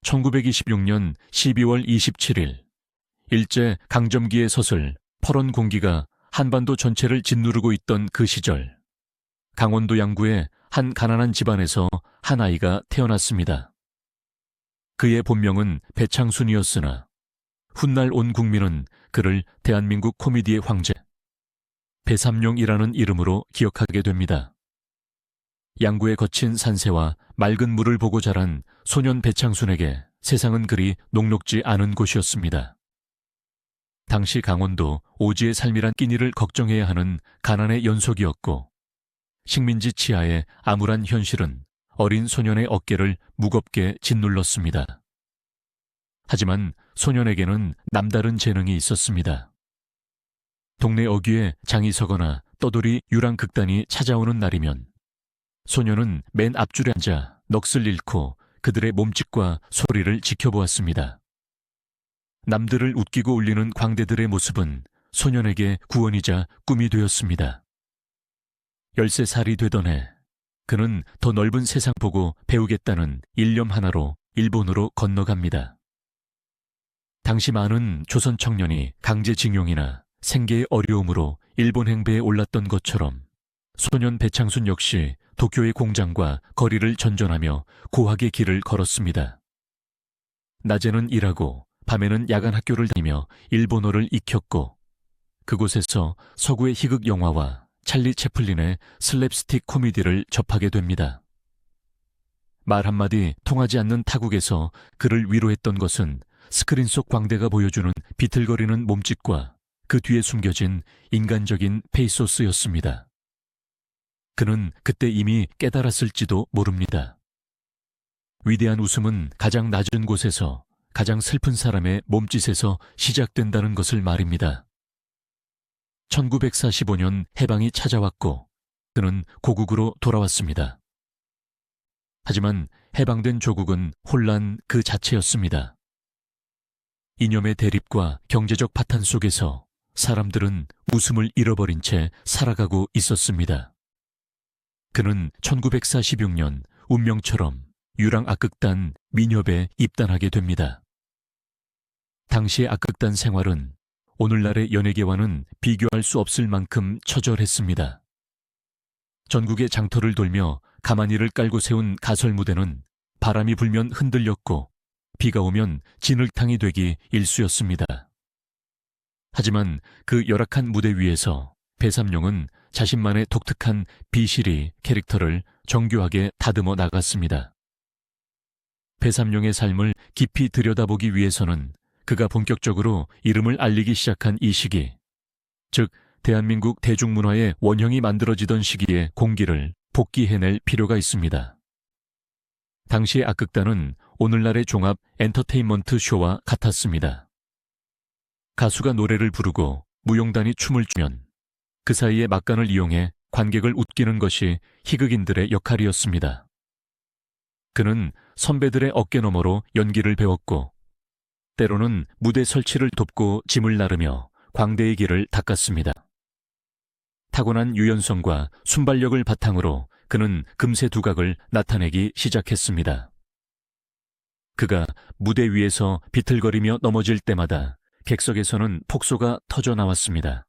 1926년 12월 27일, 일제 강점기의 서슬 퍼런 공기가 한반도 전체를 짓누르고 있던 그 시절, 강원도 양구의 한 가난한 집안에서 한 아이가 태어났습니다. 그의 본명은 배창순이었으나 훗날 온 국민은 그를 대한민국 코미디의 황제, 배삼룡이라는 이름으로 기억하게 됩니다. 양구의 거친 산세와 맑은 물을 보고 자란 소년 배창순에게 세상은 그리 녹록지 않은 곳이었습니다. 당시 강원도 오지의 삶이란 끼니를 걱정해야 하는 가난의 연속이었고, 식민지 치하의 암울한 현실은 어린 소년의 어깨를 무겁게 짓눌렀습니다. 하지만 소년에게는 남다른 재능이 있었습니다. 동네 어귀에 장이 서거나 떠돌이 유랑극단이 찾아오는 날이면 소년은 맨 앞줄에 앉아 넋을 잃고 그들의 몸짓과 소리를 지켜보았습니다. 남들을 웃기고 울리는 광대들의 모습은 소년에게 구원이자 꿈이 되었습니다. 13살이 되던 해, 그는 더 넓은 세상 보고 배우겠다는 일념 하나로 일본으로 건너갑니다. 당시 많은 조선 청년이 강제징용이나 생계의 어려움으로 일본 행배에 올랐던 것처럼 소년 배창순 역시 도쿄의 공장과 거리를 전전하며 고학의 길을 걸었습니다. 낮에는 일하고 밤에는 야간 학교를 다니며 일본어를 익혔고, 그곳에서 서구의 희극 영화와 찰리 채플린의 슬랩스틱 코미디를 접하게 됩니다. 말 한마디 통하지 않는 타국에서 그를 위로했던 것은 스크린 속 광대가 보여주는 비틀거리는 몸짓과 그 뒤에 숨겨진 인간적인 페이소스였습니다. 그는 그때 이미 깨달았을지도 모릅니다. 위대한 웃음은 가장 낮은 곳에서, 가장 슬픈 사람의 몸짓에서 시작된다는 것을 말입니다. 1945년 해방이 찾아왔고 그는 고국으로 돌아왔습니다. 하지만 해방된 조국은 혼란 그 자체였습니다. 이념의 대립과 경제적 파탄 속에서 사람들은 웃음을 잃어버린 채 살아가고 있었습니다. 그는 1946년 운명처럼 유랑 악극단 민협에 입단하게 됩니다. 당시의 악극단 생활은 오늘날의 연예계와는 비교할 수 없을 만큼 처절했습니다. 전국의 장터를 돌며 가마니를 깔고 세운 가설 무대는 바람이 불면 흔들렸고 비가 오면 진흙탕이 되기 일쑤였습니다. 하지만 그 열악한 무대 위에서 배삼룡은 자신만의 독특한 비실이 캐릭터를 정교하게 다듬어 나갔습니다. 배삼룡의 삶을 깊이 들여다보기 위해서는 그가 본격적으로 이름을 알리기 시작한 이 시기, 즉 대한민국 대중문화의 원형이 만들어지던 시기의 공기를 복귀해낼 필요가 있습니다. 당시의 악극단은 오늘날의 종합 엔터테인먼트 쇼와 같았습니다. 가수가 노래를 부르고 무용단이 춤을 추면 그 사이에 막간을 이용해 관객을 웃기는 것이 희극인들의 역할이었습니다. 그는 선배들의 어깨너머로 연기를 배웠고 때로는 무대 설치를 돕고 짐을 나르며 광대의 길을 닦았습니다. 타고난 유연성과 순발력을 바탕으로 그는 금세 두각을 나타내기 시작했습니다. 그가 무대 위에서 비틀거리며 넘어질 때마다 객석에서는 폭소가 터져 나왔습니다.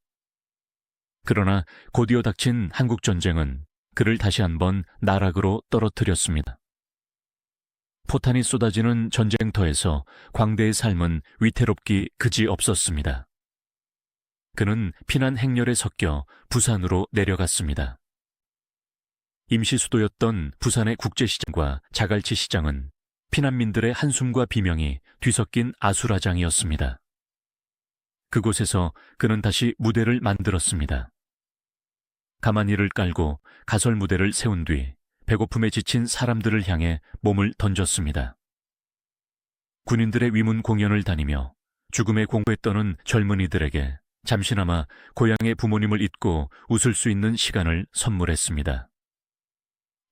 그러나 곧이어 닥친 한국전쟁은 그를 다시 한번 나락으로 떨어뜨렸습니다. 포탄이 쏟아지는 전쟁터에서 광대의 삶은 위태롭기 그지없었습니다. 그는 피난 행렬에 섞여 부산으로 내려갔습니다. 임시 수도였던 부산의 국제시장과 자갈치 시장은 피난민들의 한숨과 비명이 뒤섞인 아수라장이었습니다. 그곳에서 그는 다시 무대를 만들었습니다. 가마니를 깔고 가설 무대를 세운 뒤 배고픔에 지친 사람들을 향해 몸을 던졌습니다. 군인들의 위문 공연을 다니며 죽음에 공포에 떠는 젊은이들에게 잠시나마 고향의 부모님을 잊고 웃을 수 있는 시간을 선물했습니다.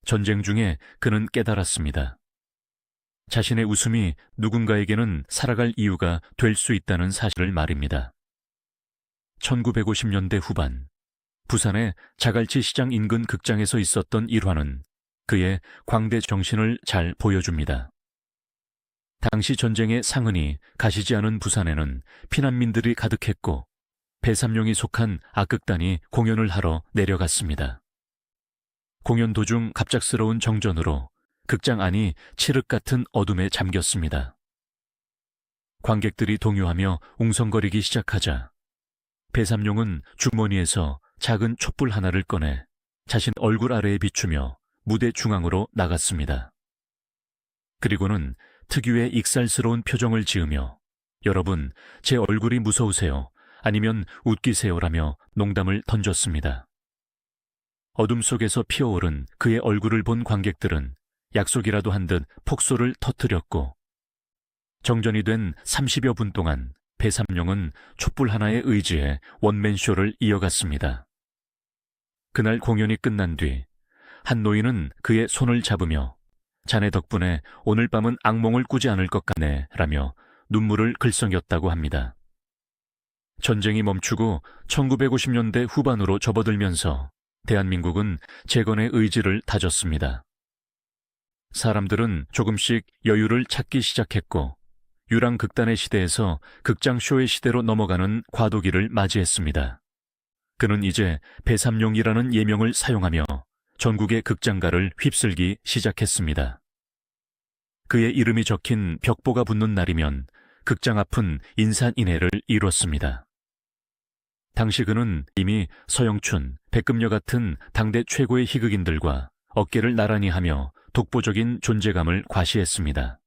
전쟁 중에 그는 깨달았습니다. 자신의 웃음이 누군가에게는 살아갈 이유가 될 수 있다는 사실을 말입니다. 1950년대 후반, 부산의 자갈치 시장 인근 극장에서 있었던 일화는 그의 광대 정신을 잘 보여줍니다. 당시 전쟁의 상흔이 가시지 않은 부산에는 피난민들이 가득했고 배삼룡이 속한 악극단이 공연을 하러 내려갔습니다. 공연 도중 갑작스러운 정전으로 극장 안이 칠흑 같은 어둠에 잠겼습니다. 관객들이 동요하며 웅성거리기 시작하자 배삼룡은 주머니에서 작은 촛불 하나를 꺼내 자신 얼굴 아래에 비추며 무대 중앙으로 나갔습니다. 그리고는 특유의 익살스러운 표정을 지으며 여러분, 제 얼굴이 무서우세요? 아니면 웃기세요라며 농담을 던졌습니다. 어둠 속에서 피어오른 그의 얼굴을 본 관객들은 약속이라도 한 듯 폭소를 터뜨렸고 정전이 된 30여 분 동안 배삼룡은 촛불 하나의 의지에 원맨쇼를 이어갔습니다. 그날 공연이 끝난 뒤 한 노인은 그의 손을 잡으며 자네 덕분에 오늘 밤은 악몽을 꾸지 않을 것 같네 라며 눈물을 글썽였다고 합니다. 전쟁이 멈추고 1950년대 후반으로 접어들면서 대한민국은 재건의 의지를 다졌습니다. 사람들은 조금씩 여유를 찾기 시작했고 유랑극단의 시대에서 극장쇼의 시대로 넘어가는 과도기를 맞이했습니다. 그는 이제 배삼룡이라는 예명을 사용하며 전국의 극장가를 휩쓸기 시작했습니다. 그의 이름이 적힌 벽보가 붙는 날이면 극장 앞은 인산인해를 이뤘습니다. 당시 그는 이미 서영춘, 백금녀 같은 당대 최고의 희극인들과 어깨를 나란히 하며 독보적인 존재감을 과시했습니다.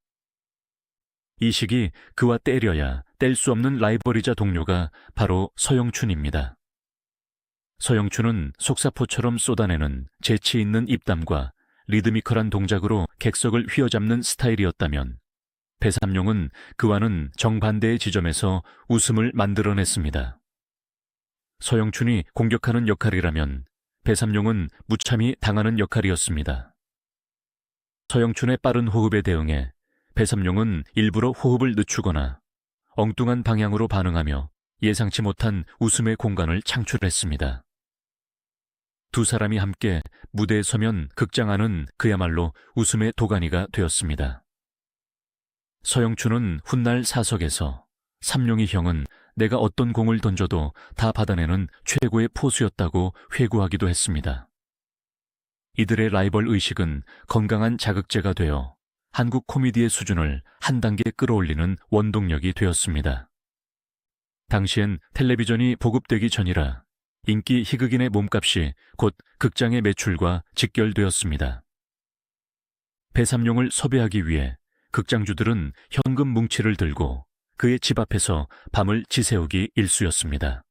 이 시기 그와 때려야 뗄 수 없는 라이벌이자 동료가 바로 서영춘입니다. 서영춘은 속사포처럼 쏟아내는 재치 있는 입담과 리드미컬한 동작으로 객석을 휘어잡는 스타일이었다면 배삼룡은 그와는 정반대의 지점에서 웃음을 만들어냈습니다. 서영춘이 공격하는 역할이라면 배삼룡은 무참히 당하는 역할이었습니다. 서영춘의 빠른 호흡에 대응해 배삼룡은 일부러 호흡을 늦추거나 엉뚱한 방향으로 반응하며 예상치 못한 웃음의 공간을 창출했습니다. 두 사람이 함께 무대에 서면 극장 안은 그야말로 웃음의 도가니가 되었습니다. 서영춘은 훗날 사석에서 삼룡이 형은 내가 어떤 공을 던져도 다 받아내는 최고의 포수였다고 회고하기도 했습니다. 이들의 라이벌 의식은 건강한 자극제가 되어 한국 코미디의 수준을 한 단계 끌어올리는 원동력이 되었습니다. 당시엔 텔레비전이 보급되기 전이라 인기 희극인의 몸값이 곧 극장의 매출과 직결되었습니다. 배삼룡을 섭외하기 위해 극장주들은 현금 뭉치를 들고 그의 집 앞에서 밤을 지새우기 일쑤였습니다.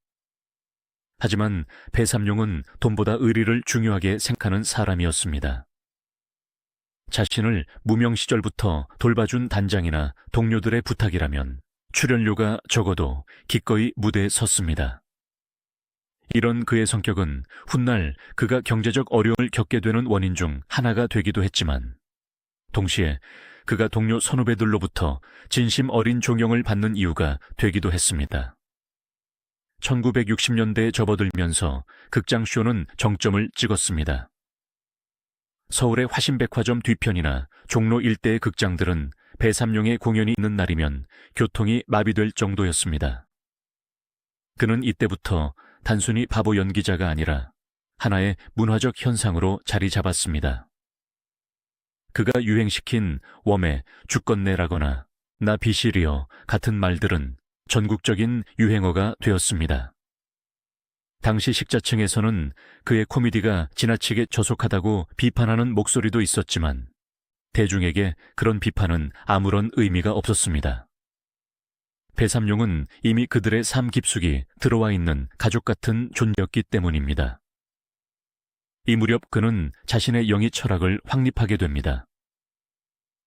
하지만 배삼룡은 돈보다 의리를 중요하게 생각하는 사람이었습니다. 자신을 무명 시절부터 돌봐준 단장이나 동료들의 부탁이라면 출연료가 적어도 기꺼이 무대에 섰습니다. 이런 그의 성격은 훗날 그가 경제적 어려움을 겪게 되는 원인 중 하나가 되기도 했지만 동시에 그가 동료 선후배들로부터 진심 어린 존경을 받는 이유가 되기도 했습니다. 1960년대에 접어들면서 극장쇼는 정점을 찍었습니다. 서울의 화신백화점 뒤편이나 종로 일대의 극장들은 배삼룡의 공연이 있는 날이면 교통이 마비될 정도였습니다. 그는 이때부터 단순히 바보 연기자가 아니라 하나의 문화적 현상으로 자리 잡았습니다. 그가 유행시킨 웜의 죽건네라거나 나 비실이여 같은 말들은 전국적인 유행어가 되었습니다. 당시 식자층에서는 그의 코미디가 지나치게 저속하다고 비판하는 목소리도 있었지만 대중에게 그런 비판은 아무런 의미가 없었습니다. 배삼룡은 이미 그들의 삶 깊숙이 들어와 있는 가족 같은 존재였기 때문입니다. 이 무렵 그는 자신의 영희 철학을 확립하게 됩니다.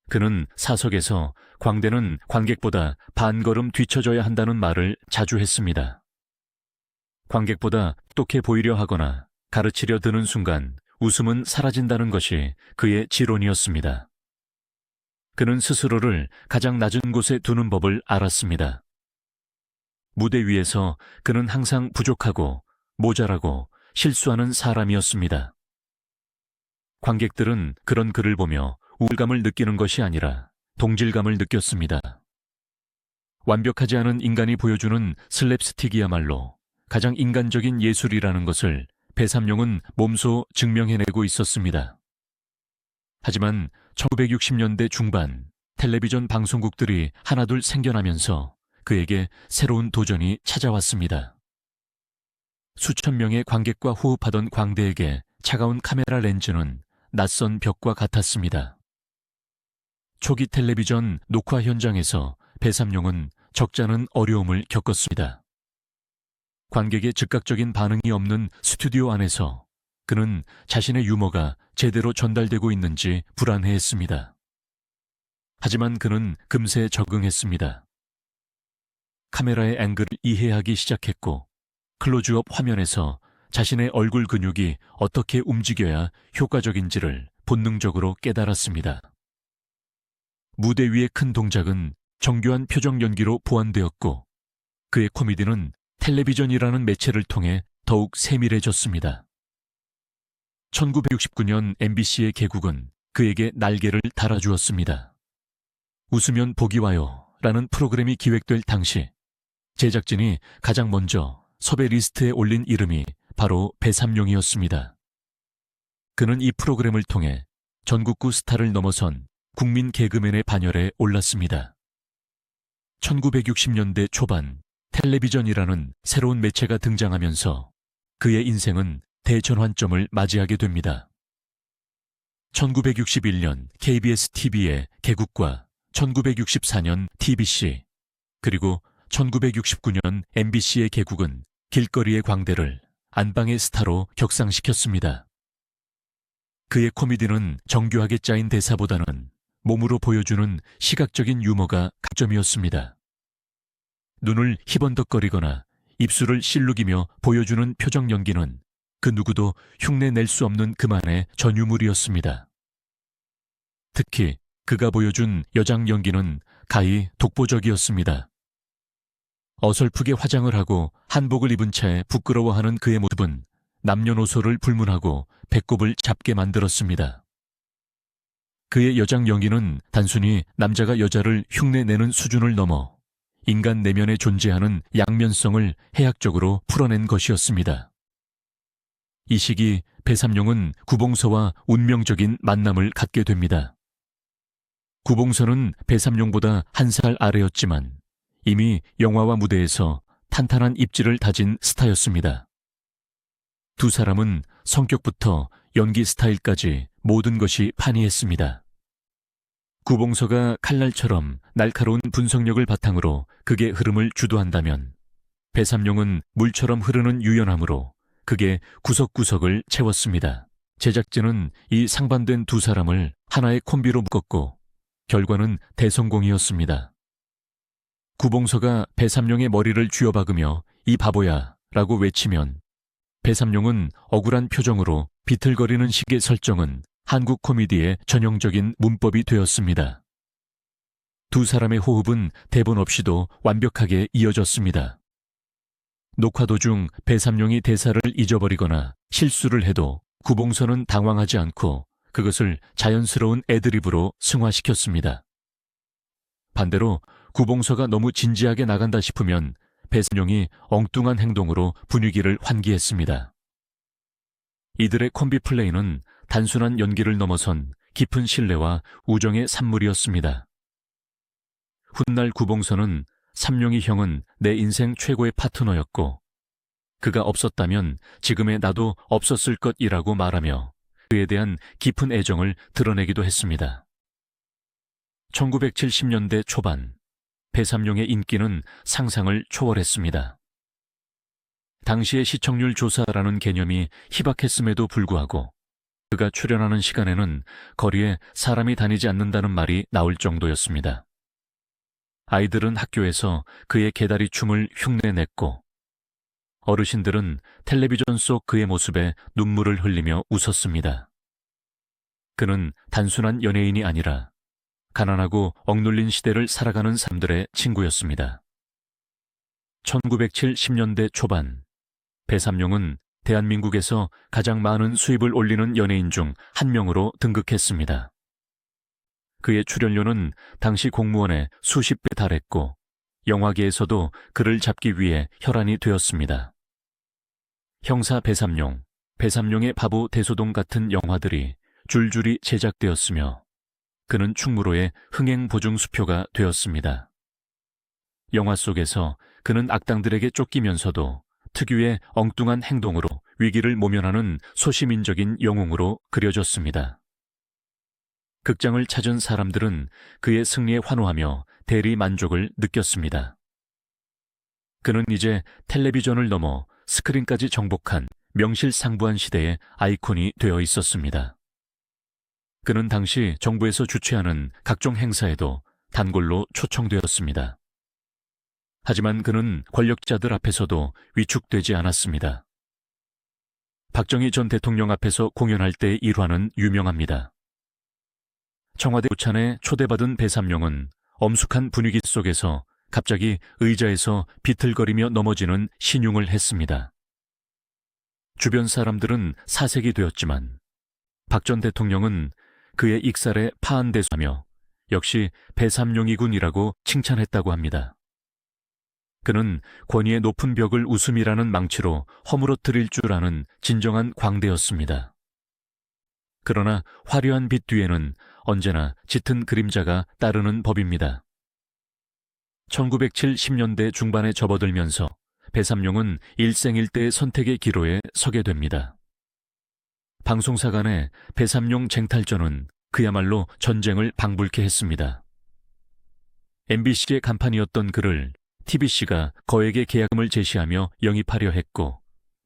그는 사석에서 광대는 관객보다 반걸음 뒤쳐져야 한다는 말을 자주 했습니다. 관객보다 똑똑해 보이려 하거나 가르치려 드는 순간 웃음은 사라진다는 것이 그의 지론이었습니다. 그는 스스로를 가장 낮은 곳에 두는 법을 알았습니다. 무대 위에서 그는 항상 부족하고 모자라고 실수하는 사람이었습니다. 관객들은 그런 그를 보며 우울감을 느끼는 것이 아니라 동질감을 느꼈습니다. 완벽하지 않은 인간이 보여주는 슬랩스틱이야말로 가장 인간적인 예술이라는 것을 배삼룡은 몸소 증명해내고 있었습니다. 하지만 1960년대 중반 텔레비전 방송국들이 하나둘 생겨나면서 그에게 새로운 도전이 찾아왔습니다. 수천 명의 관객과 호흡하던 광대에게 차가운 카메라 렌즈는 낯선 벽과 같았습니다. 초기 텔레비전 녹화 현장에서 배삼룡은 적잖은 어려움을 겪었습니다. 관객의 즉각적인 반응이 없는 스튜디오 안에서 그는 자신의 유머가 제대로 전달되고 있는지 불안해했습니다. 하지만 그는 금세 적응했습니다. 카메라의 앵글을 이해하기 시작했고 클로즈업 화면에서 자신의 얼굴 근육이 어떻게 움직여야 효과적인지를 본능적으로 깨달았습니다. 무대 위의 큰 동작은 정교한 표정 연기로 보완되었고 그의 코미디는 텔레비전이라는 매체를 통해 더욱 세밀해졌습니다. 1969년 MBC의 개국은 그에게 날개를 달아주었습니다. 웃으면 복이 와요 라는 프로그램이 기획될 당시 제작진이 가장 먼저 섭외 리스트에 올린 이름이 바로 배삼룡이었습니다. 그는 이 프로그램을 통해 전국구 스타를 넘어선 국민 개그맨의 반열에 올랐습니다. 1960년대 초반 텔레비전이라는 새로운 매체가 등장하면서 그의 인생은 대전환점을 맞이하게 됩니다. 1961년 KBS TV의 개국과 1964년 TBC 그리고 1969년 MBC의 개국은 길거리의 광대를 안방의 스타로 격상시켰습니다. 그의 코미디는 정교하게 짜인 대사보다는 몸으로 보여주는 시각적인 유머가 강점이었습니다. 눈을 희번덕거리거나 입술을 실룩이며 보여주는 표정 연기는 그 누구도 흉내낼 수 없는 그만의 전유물이었습니다. 특히 그가 보여준 여장 연기는 가히 독보적이었습니다. 어설프게 화장을 하고 한복을 입은 채 부끄러워하는 그의 모습은 남녀노소를 불문하고 배꼽을 잡게 만들었습니다. 그의 여장 연기는 단순히 남자가 여자를 흉내내는 수준을 넘어 인간 내면에 존재하는 양면성을 해학적으로 풀어낸 것이었습니다. 이 시기 배삼룡은 구봉서와 운명적인 만남을 갖게 됩니다. 구봉서는 배삼룡보다 한 살 아래였지만 이미 영화와 무대에서 탄탄한 입지를 다진 스타였습니다. 두 사람은 성격부터 연기 스타일까지 모든 것이 판이했습니다. 구봉서가 칼날처럼 날카로운 분석력을 바탕으로 극의 흐름을 주도한다면 배삼룡은 물처럼 흐르는 유연함으로 극의 구석구석을 채웠습니다. 제작진은 이 상반된 두 사람을 하나의 콤비로 묶었고 결과는 대성공이었습니다. 구봉서가 배삼룡의 머리를 쥐어박으며 이 바보야 라고 외치면 배삼룡은 억울한 표정으로 비틀거리는 식의 설정은 한국 코미디의 전형적인 문법이 되었습니다. 두 사람의 호흡은 대본 없이도 완벽하게 이어졌습니다. 녹화 도중 배삼룡이 대사를 잊어버리거나 실수를 해도 구봉서는 당황하지 않고 그것을 자연스러운 애드리브로 승화시켰습니다. 반대로 구봉서가 너무 진지하게 나간다 싶으면 배삼룡이 엉뚱한 행동으로 분위기를 환기했습니다. 이들의 콤비 플레이는 단순한 연기를 넘어선 깊은 신뢰와 우정의 산물이었습니다. 훗날 구봉서는 삼룡이 형은 내 인생 최고의 파트너였고 그가 없었다면 지금의 나도 없었을 것이라고 말하며 그에 대한 깊은 애정을 드러내기도 했습니다. 1970년대 초반 배삼룡의 인기는 상상을 초월했습니다. 당시의 시청률 조사라는 개념이 희박했음에도 불구하고 그가 출연하는 시간에는 거리에 사람이 다니지 않는다는 말이 나올 정도였습니다. 아이들은 학교에서 그의 개다리 춤을 흉내냈고 어르신들은 텔레비전 속 그의 모습에 눈물을 흘리며 웃었습니다. 그는 단순한 연예인이 아니라 가난하고 억눌린 시대를 살아가는 사람들의 친구였습니다. 1970년대 초반 배삼룡은 대한민국에서 가장 많은 수입을 올리는 연예인 중 한 명으로 등극했습니다. 그의 출연료는 당시 공무원의 수십 배 달했고 영화계에서도 그를 잡기 위해 혈안이 되었습니다. 형사 배삼룡, 배삼룡의 바보 대소동 같은 영화들이 줄줄이 제작되었으며 그는 충무로의 흥행 보증 수표가 되었습니다. 영화 속에서 그는 악당들에게 쫓기면서도 특유의 엉뚱한 행동으로 위기를 모면하는 소시민적인 영웅으로 그려졌습니다. 극장을 찾은 사람들은 그의 승리에 환호하며 대리 만족을 느꼈습니다. 그는 이제 텔레비전을 넘어 스크린까지 정복한 명실상부한 시대의 아이콘이 되어 있었습니다. 그는 당시 정부에서 주최하는 각종 행사에도 단골로 초청되었습니다. 하지만 그는 권력자들 앞에서도 위축되지 않았습니다. 박정희 전 대통령 앞에서 공연할 때의 일화는 유명합니다. 청와대 우찬에 초대받은 배삼룡은 엄숙한 분위기 속에서 갑자기 의자에서 비틀거리며 넘어지는 신용을 했습니다. 주변 사람들은 사색이 되었지만 박 전 대통령은 그의 익살에 파한대수하며 역시 배삼룡이군이라고 칭찬했다고 합니다. 그는 권위의 높은 벽을 웃음이라는 망치로 허물어뜨릴 줄 아는 진정한 광대였습니다. 그러나 화려한 빛 뒤에는 언제나 짙은 그림자가 따르는 법입니다. 1970년대 중반에 접어들면서 배삼룡은 일생일대의 선택의 기로에 서게 됩니다. 방송사 간의 배삼룡 쟁탈전은 그야말로 전쟁을 방불케 했습니다. MBC의 간판이었던 그를 TBC가 거액의 계약금을 제시하며 영입하려 했고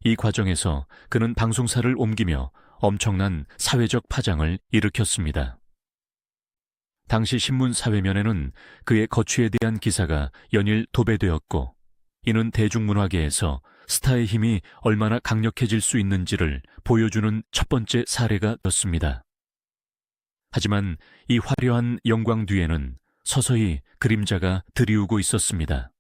이 과정에서 그는 방송사를 옮기며 엄청난 사회적 파장을 일으켰습니다. 당시 신문 사회면에는 그의 거취에 대한 기사가 연일 도배되었고 이는 대중문화계에서 스타의 힘이 얼마나 강력해질 수 있는지를 보여주는 첫 번째 사례가 되었습니다. 하지만 이 화려한 영광 뒤에는 서서히 그림자가 드리우고 있었습니다.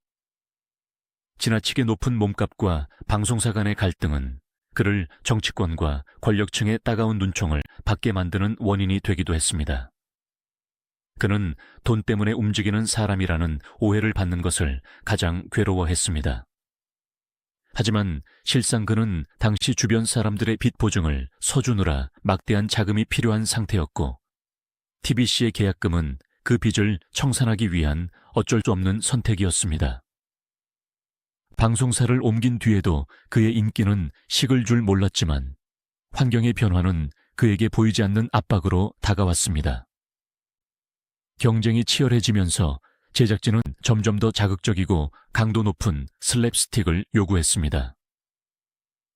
지나치게 높은 몸값과 방송사 간의 갈등은 그를 정치권과 권력층의 따가운 눈총을 받게 만드는 원인이 되기도 했습니다. 그는 돈 때문에 움직이는 사람이라는 오해를 받는 것을 가장 괴로워했습니다. 하지만 실상 그는 당시 주변 사람들의 빚 보증을 서주느라 막대한 자금이 필요한 상태였고 TBC의 계약금은 그 빚을 청산하기 위한 어쩔 수 없는 선택이었습니다. 방송사를 옮긴 뒤에도 그의 인기는 식을 줄 몰랐지만 환경의 변화는 그에게 보이지 않는 압박으로 다가왔습니다. 경쟁이 치열해지면서 제작진은 점점 더 자극적이고 강도 높은 슬랩스틱을 요구했습니다.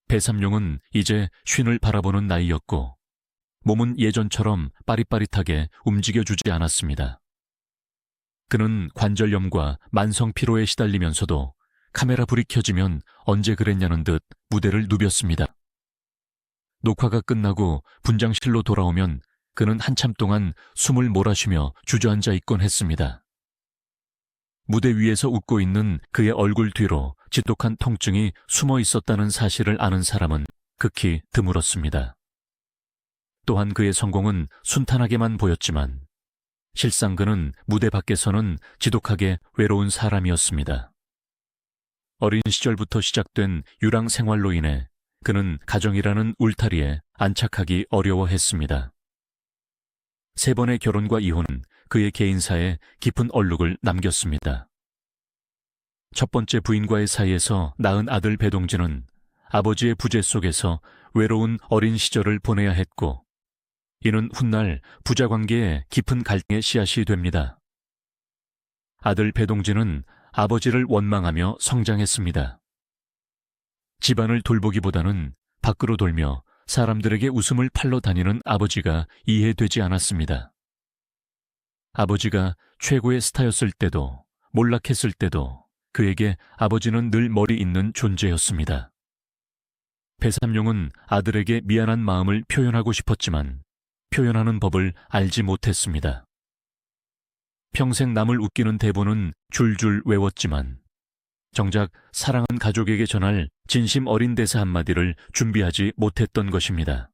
배삼룡은 이제 쉰을 바라보는 나이였고 몸은 예전처럼 빠릿빠릿하게 움직여주지 않았습니다. 그는 관절염과 만성 피로에 시달리면서도 카메라 불이 켜지면 언제 그랬냐는 듯 무대를 누볐습니다. 녹화가 끝나고 분장실로 돌아오면 그는 한참 동안 숨을 몰아쉬며 주저앉아 있곤 했습니다. 무대 위에서 웃고 있는 그의 얼굴 뒤로 지독한 통증이 숨어 있었다는 사실을 아는 사람은 극히 드물었습니다. 또한 그의 성공은 순탄하게만 보였지만 실상 그는 무대 밖에서는 지독하게 외로운 사람이었습니다. 어린 시절부터 시작된 유랑 생활로 인해 그는 가정이라는 울타리에 안착하기 어려워했습니다. 3번의 결혼과 이혼은 그의 개인사에 깊은 얼룩을 남겼습니다. 첫 번째 부인과의 사이에서 낳은 아들 배동진은 아버지의 부재 속에서 외로운 어린 시절을 보내야 했고 이는 훗날 부자 관계에 깊은 갈등의 씨앗이 됩니다. 아들 배동진은 아버지를 원망하며 성장했습니다. 집안을 돌보기보다는 밖으로 돌며 사람들에게 웃음을 팔러 다니는 아버지가 이해되지 않았습니다. 아버지가 최고의 스타였을 때도 몰락했을 때도 그에게 아버지는 늘 머리 있는 존재였습니다. 배삼룡은 아들에게 미안한 마음을 표현하고 싶었지만 표현하는 법을 알지 못했습니다. 평생 남을 웃기는 대본은 줄줄 외웠지만 정작 사랑하는 가족에게 전할 진심 어린 대사 한마디를 준비하지 못했던 것입니다.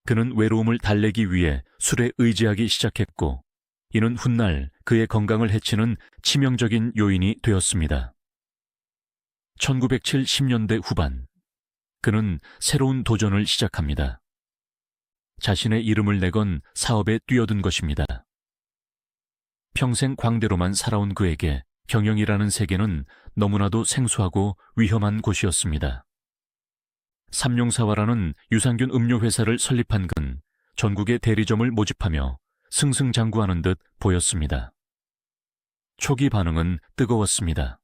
그는 외로움을 달래기 위해 술에 의지하기 시작했고, 이는 훗날 그의 건강을 해치는 치명적인 요인이 되었습니다. 1970년대 후반, 그는 새로운 도전을 시작합니다. 자신의 이름을 내건 사업에 뛰어든 것입니다. 평생 광대로만 살아온 그에게 경영이라는 세계는 너무나도 생소하고 위험한 곳이었습니다. 삼룡사화라는 유산균 음료회사를 설립한 그는 전국의 대리점을 모집하며 승승장구하는 듯 보였습니다. 초기 반응은 뜨거웠습니다.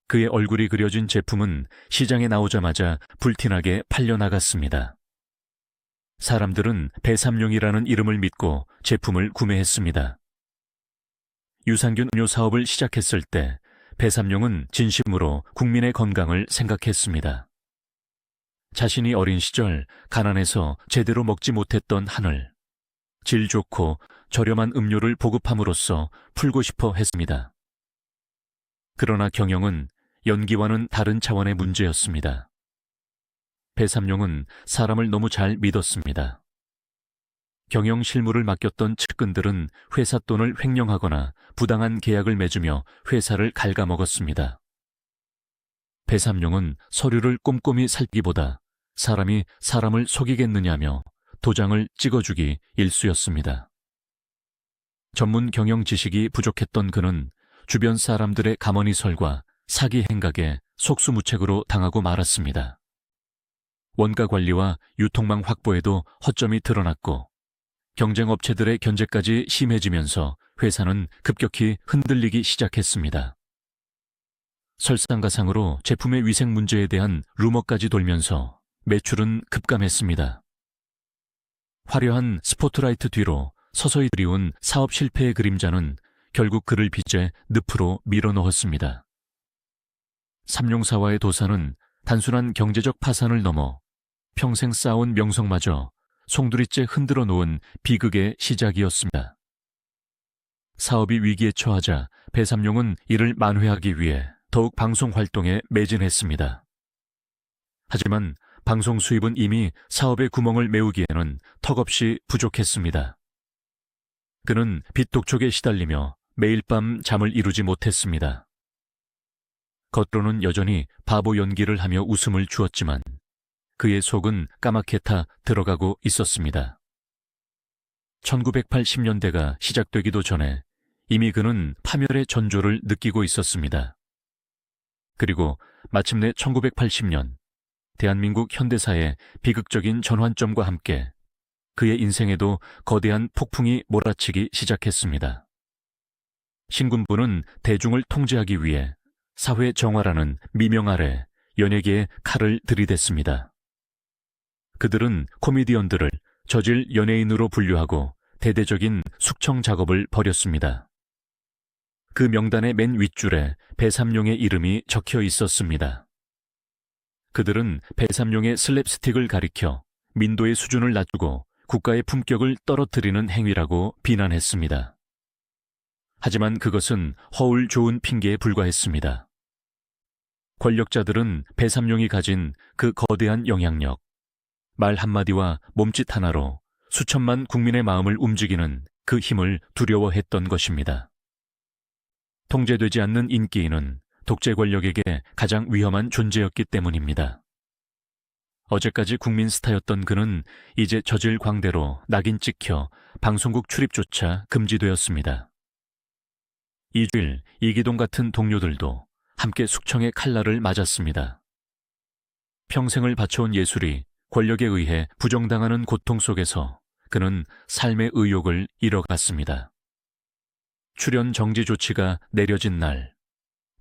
그의 얼굴이 그려진 제품은 시장에 나오자마자 불티나게 팔려나갔습니다. 사람들은 배삼룡이라는 이름을 믿고 제품을 구매했습니다. 유산균 음료 사업을 시작했을 때 배삼룡은 진심으로 국민의 건강을 생각했습니다. 자신이 어린 시절 가난해서 제대로 먹지 못했던 한을 질 좋고 저렴한 음료를 보급함으로써 풀고 싶어 했습니다. 그러나 경영은 연기와는 다른 차원의 문제였습니다. 배삼룡은 사람을 너무 잘 믿었습니다. 경영 실무를 맡겼던 측근들은 회사 돈을 횡령하거나 부당한 계약을 맺으며 회사를 갉아먹었습니다. 배삼룡은 서류를 꼼꼼히 살피기보다 사람이 사람을 속이겠느냐며 도장을 찍어주기 일쑤였습니다. 전문 경영 지식이 부족했던 그는 주변 사람들의 가머니설과 사기 행각에 속수무책으로 당하고 말았습니다. 원가 관리와 유통망 확보에도 허점이 드러났고 경쟁업체들의 견제까지 심해지면서 회사는 급격히 흔들리기 시작했습니다. 설상가상으로 제품의 위생 문제에 대한 루머까지 돌면서 매출은 급감했습니다. 화려한 스포트라이트 뒤로 서서히 드리운 사업 실패의 그림자는 결국 그를 빚에 늪으로 밀어넣었습니다. 삼룡사화의 도산은 단순한 경제적 파산을 넘어 평생 쌓아온 명성마저 송두리째 흔들어 놓은 비극의 시작이었습니다. 사업이 위기에 처하자 배삼룡은 이를 만회하기 위해 더욱 방송 활동에 매진했습니다. 하지만 방송 수입은 이미 사업의 구멍을 메우기에는 턱없이 부족했습니다. 그는 빚 독촉에 시달리며 매일 밤 잠을 이루지 못했습니다. 겉으로는 여전히 바보 연기를 하며 웃음을 주었지만 그의 속은 까맣게 타 들어가고 있었습니다. 1980년대가 시작되기도 전에 이미 그는 파멸의 전조를 느끼고 있었습니다. 그리고 마침내 1980년 대한민국 현대사의 비극적인 전환점과 함께 그의 인생에도 거대한 폭풍이 몰아치기 시작했습니다. 신군부는 대중을 통제하기 위해 사회 정화라는 미명 아래 연예계에 칼을 들이댔습니다. 그들은 코미디언들을 저질 연예인으로 분류하고 대대적인 숙청 작업을 벌였습니다. 그 명단의 맨 윗줄에 배삼룡의 이름이 적혀 있었습니다. 그들은 배삼룡의 슬랩스틱을 가리켜 민도의 수준을 낮추고 국가의 품격을 떨어뜨리는 행위라고 비난했습니다. 하지만 그것은 허울 좋은 핑계에 불과했습니다. 권력자들은 배삼룡이 가진 그 거대한 영향력, 말 한마디와 몸짓 하나로 수천만 국민의 마음을 움직이는 그 힘을 두려워했던 것입니다. 통제되지 않는 인기인은 독재 권력에게 가장 위험한 존재였기 때문입니다. 어제까지 국민 스타였던 그는 이제 저질 광대로 낙인 찍혀 방송국 출입조차 금지되었습니다. 이주일, 이기동 같은 동료들도 함께 숙청의 칼날을 맞았습니다. 평생을 바쳐온 예술이 권력에 의해 부정당하는 고통 속에서 그는 삶의 의욕을 잃어갔습니다. 출연 정지 조치가 내려진 날,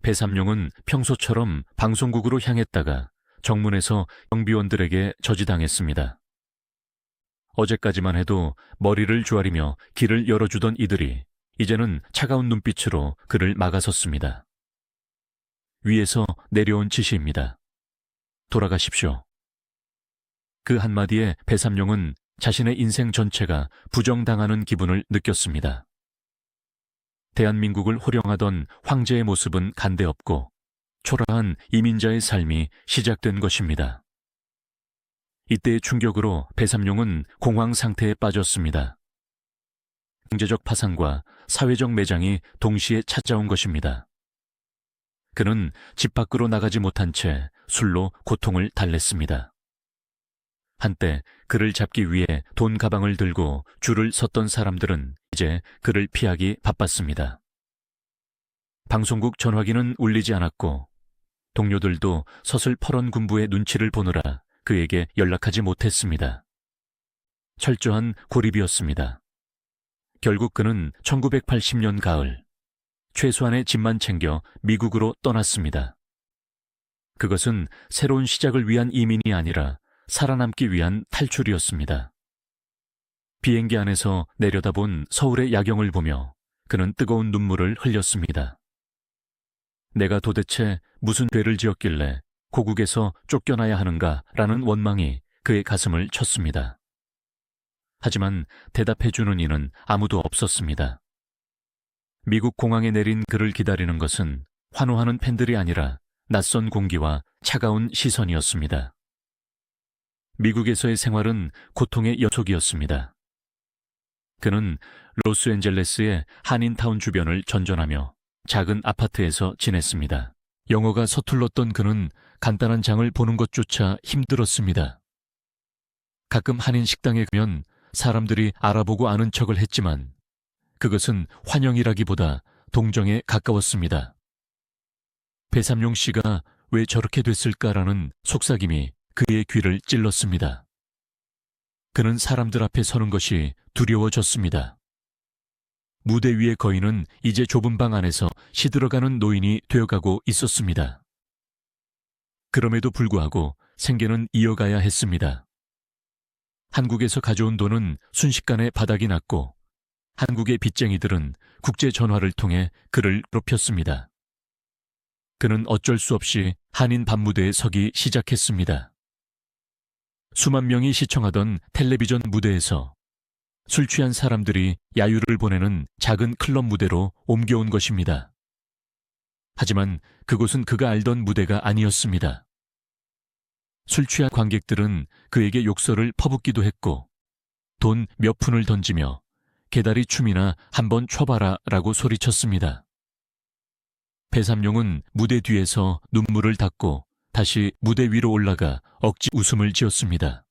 배삼룡은 평소처럼 방송국으로 향했다가 정문에서 경비원들에게 저지당했습니다. 어제까지만 해도 머리를 조아리며 길을 열어주던 이들이 이제는 차가운 눈빛으로 그를 막아섰습니다. 위에서 내려온 지시입니다. 돌아가십시오. 그 한마디에 배삼룡은 자신의 인생 전체가 부정당하는 기분을 느꼈습니다. 대한민국을 호령하던 황제의 모습은 간데없고 초라한 이민자의 삶이 시작된 것입니다. 이때의 충격으로 배삼룡은 공황 상태에 빠졌습니다. 경제적 파산과 사회적 매장이 동시에 찾아온 것입니다. 그는 집 밖으로 나가지 못한 채 술로 고통을 달랬습니다. 한때 그를 잡기 위해 돈 가방을 들고 줄을 섰던 사람들은 이제 그를 피하기 바빴습니다. 방송국 전화기는 울리지 않았고 동료들도 서슬퍼런 군부의 눈치를 보느라 그에게 연락하지 못했습니다. 철저한 고립이었습니다. 결국 그는 1980년 가을 최소한의 집만 챙겨 미국으로 떠났습니다. 그것은 새로운 시작을 위한 이민이 아니라 살아남기 위한 탈출이었습니다. 비행기 안에서 내려다본 서울의 야경을 보며 그는 뜨거운 눈물을 흘렸습니다. 내가 도대체 무슨 죄를 지었길래 고국에서 쫓겨나야 하는가라는 원망이 그의 가슴을 쳤습니다. 하지만 대답해주는 이는 아무도 없었습니다. 미국 공항에 내린 그를 기다리는 것은 환호하는 팬들이 아니라 낯선 공기와 차가운 시선이었습니다. 미국에서의 생활은 고통의 연속이었습니다. 그는 로스앤젤레스의 한인타운 주변을 전전하며 작은 아파트에서 지냈습니다. 영어가 서툴렀던 그는 간단한 장을 보는 것조차 힘들었습니다. 가끔 한인 식당에 가면 사람들이 알아보고 아는 척을 했지만 그것은 환영이라기보다 동정에 가까웠습니다. 배삼룡 씨가 왜 저렇게 됐을까라는 속삭임이 그의 귀를 찔렀습니다. 그는 사람들 앞에 서는 것이 두려워졌습니다. 무대 위의 거인은 이제 좁은 방 안에서 시들어가는 노인이 되어가고 있었습니다. 그럼에도 불구하고 생계는 이어가야 했습니다. 한국에서 가져온 돈은 순식간에 바닥이 났고 한국의 빚쟁이들은 국제 전화를 통해 그를 괴롭혔습니다. 그는 어쩔 수 없이 한인 밤무대에 서기 시작했습니다. 수만 명이 시청하던 텔레비전 무대에서 술 취한 사람들이 야유를 보내는 작은 클럽 무대로 옮겨온 것입니다. 하지만 그곳은 그가 알던 무대가 아니었습니다. 술 취한 관객들은 그에게 욕설을 퍼붓기도 했고 돈 몇 푼을 던지며 개다리 춤이나 한번 춰봐라 라고 소리쳤습니다. 배삼룡은 무대 뒤에서 눈물을 닦고 다시 무대 위로 올라가 억지 웃음을 지었습니다.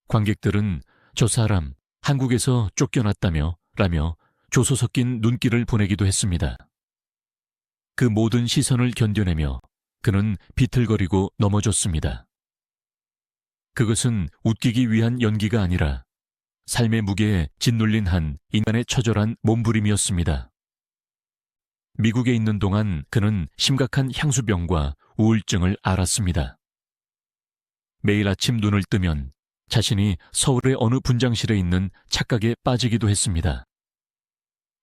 관객들은 저 사람 한국에서 쫓겨났다며 라며 조소 섞인 눈길을 보내기도 했습니다. 그 모든 시선을 견뎌내며 그는 비틀거리고 넘어졌습니다. 그것은 웃기기 위한 연기가 아니라 삶의 무게에 짓눌린 한 인간의 처절한 몸부림이었습니다. 미국에 있는 동안 그는 심각한 향수병과 우울증을 앓았습니다. 매일 아침 눈을 뜨면 자신이 서울의 어느 분장실에 있는 착각에 빠지기도 했습니다.